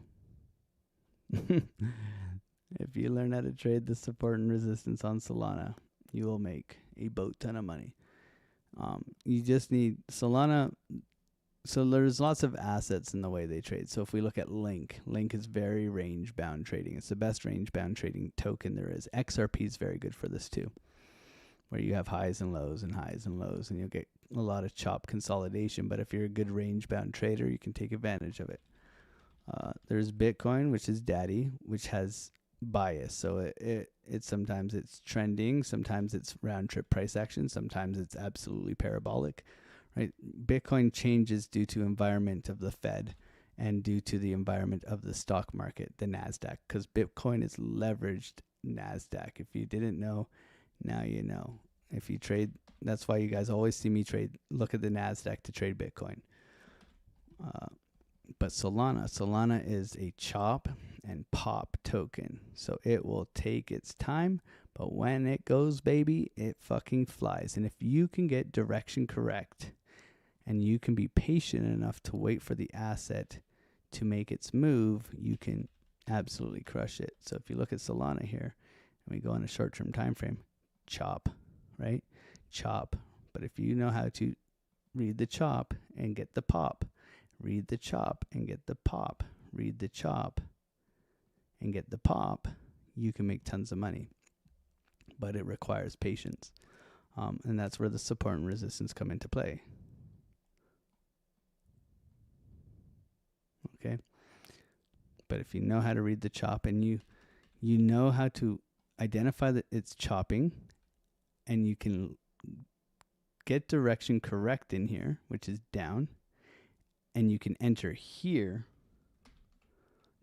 if you learn how to trade the support and resistance on Solana, you will make a boat ton of money. You just need Solana. So there's lots of assets in the way they trade. So if we look at Link is very range bound trading. It's the best range bound trading token there is. XRP is very good for this too, where you have highs and lows and highs and lows, and you'll get a lot of chop consolidation. But if you're a good range bound trader, you can take advantage of it. There's Bitcoin, which is daddy, which has bias. So it sometimes it's trending, sometimes it's round trip price action, sometimes it's absolutely parabolic, right? Bitcoin changes due to environment of the Fed and due to the environment of the stock market, the NASDAQ, because Bitcoin is leveraged NASDAQ. If you didn't know, now you know. If you trade, that's why you guys always see me trade, look at the NASDAQ to trade Bitcoin. But Solana is a chop and pop token. So it will take its time, but when it goes, baby, it fucking flies. And if you can get direction correct and you can be patient enough to wait for the asset to make its move, you can absolutely crush it. So if you look at Solana here and we go on a short-term time frame, chop, right? Chop. But if you know how to read the chop and get the pop, read the chop and get the pop, read the chop and get the pop, you can make tons of money. But it requires patience. And that's where the support and resistance come into play. Okay? But if you know how to read the chop and you know how to identify that it's chopping and you can get direction correct in here, which is down, and you can enter here,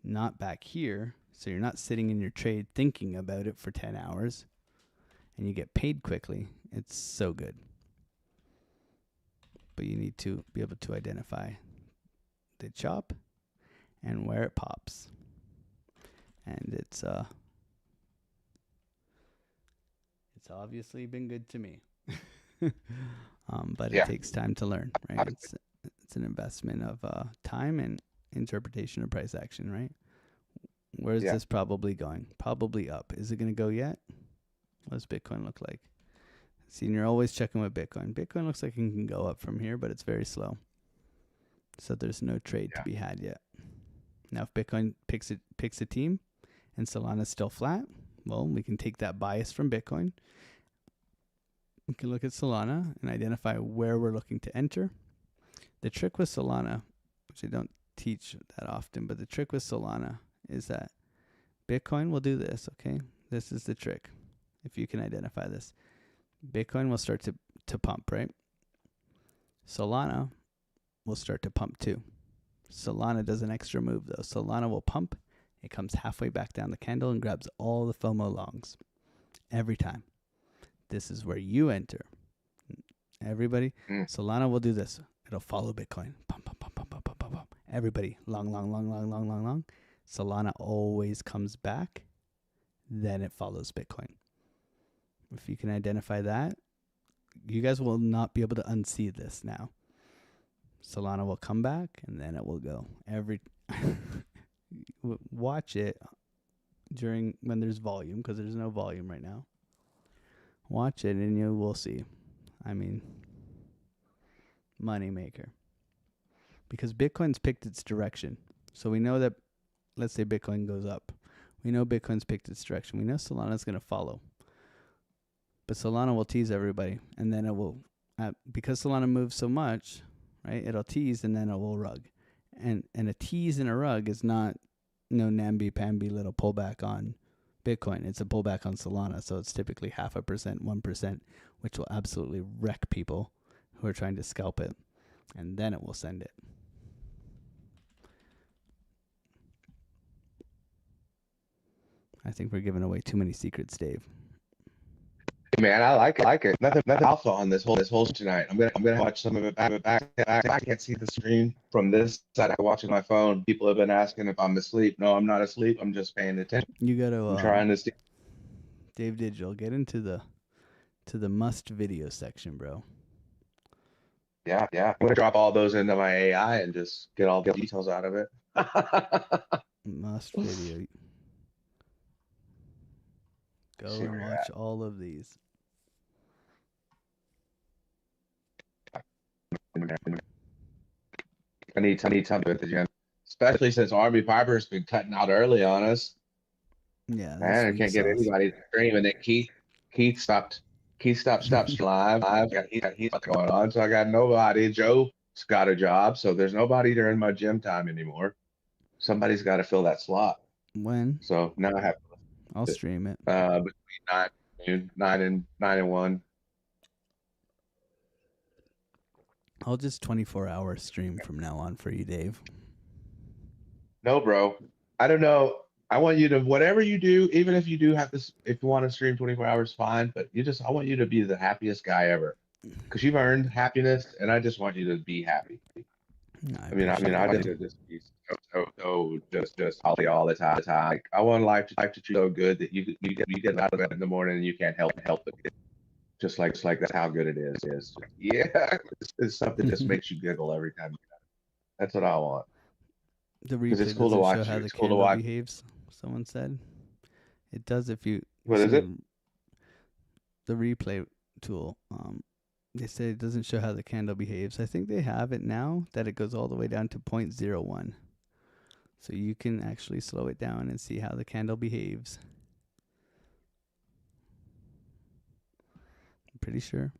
not back here, so you're not sitting in your trade thinking about it for 10 hours, and you get paid quickly. It's so good. But you need to be able to identify the chop and where it pops. And it's obviously been good to me. But it takes time to learn, right? it's an investment of time and interpretation of price action, right? Where is this probably going? Probably up. Is it going to go yet? What does Bitcoin look like? See, and you're always checking with Bitcoin. Bitcoin looks like it can go up from here, but it's very slow. So there's no trade to be had yet. Now, if Bitcoin picks a team and Solana's still flat, well, we can take that bias from Bitcoin. We can look at Solana and identify where we're looking to enter. The trick with Solana, which I don't teach that often, but the trick with Solana is that Bitcoin will do this, okay? This is the trick. If you can identify this, Bitcoin will start to pump, right? Solana will start to pump too. Solana does an extra move though. Solana will pump. It comes halfway back down the candle and grabs all the FOMO longs. Every time. This is where you enter. Everybody, Solana will do this. It'll follow Bitcoin. Pump, pump, pump, pump, pump, pump, pump, pump. Everybody, long, long, long, long, long, long, long. Solana always comes back. Then it follows Bitcoin. If you can identify that, you guys will not be able to unsee this now. Solana will come back and then it will go. Watch it during when there's volume, because there's no volume right now. Watch it and you will see. I mean, money maker. Because Bitcoin's picked its direction. So we know that, let's say Bitcoin goes up. We know Bitcoin's picked its direction. We know Solana's going to follow. But Solana will tease everybody. And then it will, because Solana moves so much, right? It'll tease and then it will rug. And a tease and a rug is not no namby-pamby little pullback on Bitcoin. It's a pullback on Solana. So it's typically 0.5%, 1%, which will absolutely wreck people who are trying to scalp it. And then it will send it. I think we're giving away too many secrets, Dave. Man, I like it. Nothing alpha on this whole tonight. I'm gonna watch some of it back. I can't see the screen from this side. I watch it on my phone. People have been asking if I'm asleep. No, I'm not asleep. I'm just paying attention. You gotta I'm trying to see. Dave Digital, get into the must video section, bro. Yeah. I'm gonna drop all those into my AI and just get all the details out of it. Must video. Go and watch all of these. I need time with the gym, especially since Army Piper's been cutting out early on us. Yeah, Man, I can't get anybody to stream, and then Keith stopped live. He's going on, so I got nobody. Joe's got a job, so there's nobody during my gym time anymore. Somebody's got to fill that slot. When? So now I have. I'll stream it. Between 9 and 1. I'll just 24-hour stream from now on for you, Dave. No, bro. I don't know. I want you to, whatever you do, even if you do have this, if you want to stream 24 hours, fine. But I want you to be the happiest guy ever, because you've earned happiness, and I just want you to be happy. I just be just all the time. Like, I want life to treat you so good that you get out of bed in the morning and you can't help it. Just like that's how good it is. Yeah, it's something that just makes you giggle every time. That's what I want. The replay it's cool to watch. Show how the cool to candle watch. behaves. Someone said it does if you. What is it? The replay tool. They say it doesn't show how the candle behaves. I think they have it now that it goes all the way down to 0.01. So you can actually slow it down and see how the candle behaves. I'm pretty sure.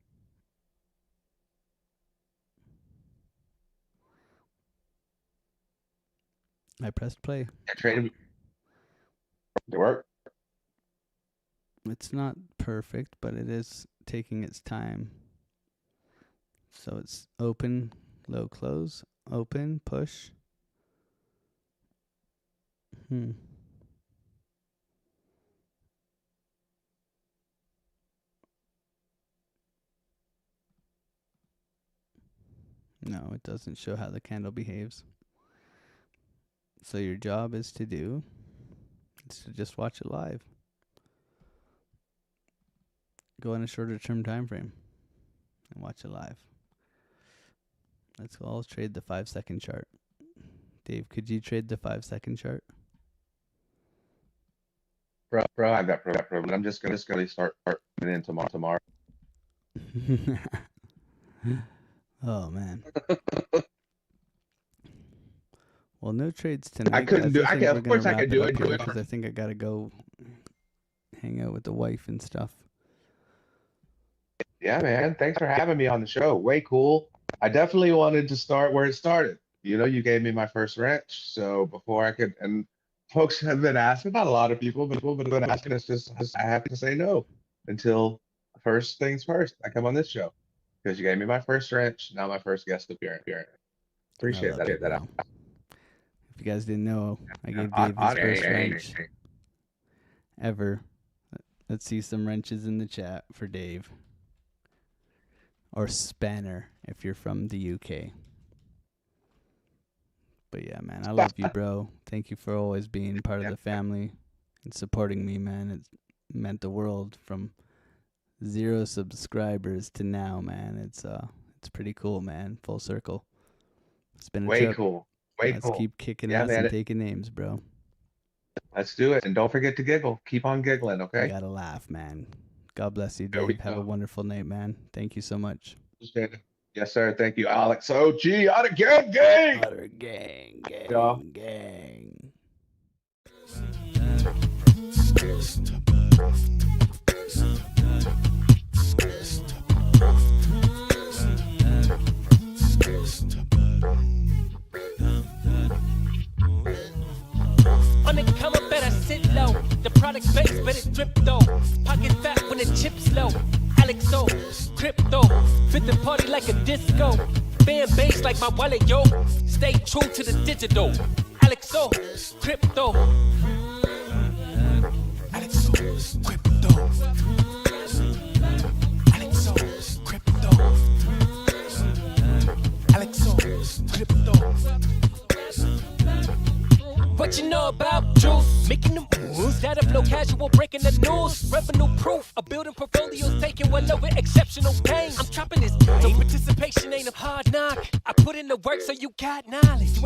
I pressed play. Traded. It work. It's not perfect, but it is taking its time. So it's open, low, close, open, push. No, it doesn't show how the candle behaves. So your job is to just watch it live. Go on a shorter term time frame and watch it live. Let's all trade the 5-second chart. Dave, could you trade the 5-second chart? Bro, I got problem. I'm just gonna start putting in tomorrow. Oh man. Well, no trades tonight. I couldn't do. I can. Of course, I could do it. Because I think I gotta go hang out with the wife and stuff. Yeah, man. Thanks for having me on the show. Way cool. I definitely wanted to start where it started. You know, you gave me my first wrench, so before I could, and folks have been asking, not a lot of people, but people have been asking. It's just I have to say no until first things first. I come on this show because you gave me my first wrench. Now my first guest appearance. Appreciate that. Bro. If you guys didn't know, I gave Dave his first wrench ever. Let's see some wrenches in the chat for Dave. Or spanner if you're from the UK. But yeah, man, I love you, bro. Thank you for always being part of the family and supporting me, man. It's meant the world from 0 subscribers to now, man. It's pretty cool, man. Full circle. It's been a way trip. cool. Let's keep kicking ass and taking names, bro. Let's do it. And don't forget to giggle. Keep on giggling, okay? You gotta laugh, man. God bless you, Dave. Have a wonderful night, man. Thank you so much. Yes, sir. Thank you, Alex. OG, out of gang. Otter gang. On the come up, better sit low. The product base, better drip though. Pocket fat when the chips low. AlexOCrypto, fit the party like a disco. Band bass like my wallet, yo. Stay true to the digital. AlexOCrypto. AlexOCrypto. AlexOCrypto. AlexOCrypto. What you know about juice? Making the moves that flow casual, breaking the news. Revenue proof, a building portfolios taking well over exceptional gain. I'm trapping this game, so participation ain't a hard knock. I put in the work so you got knowledge.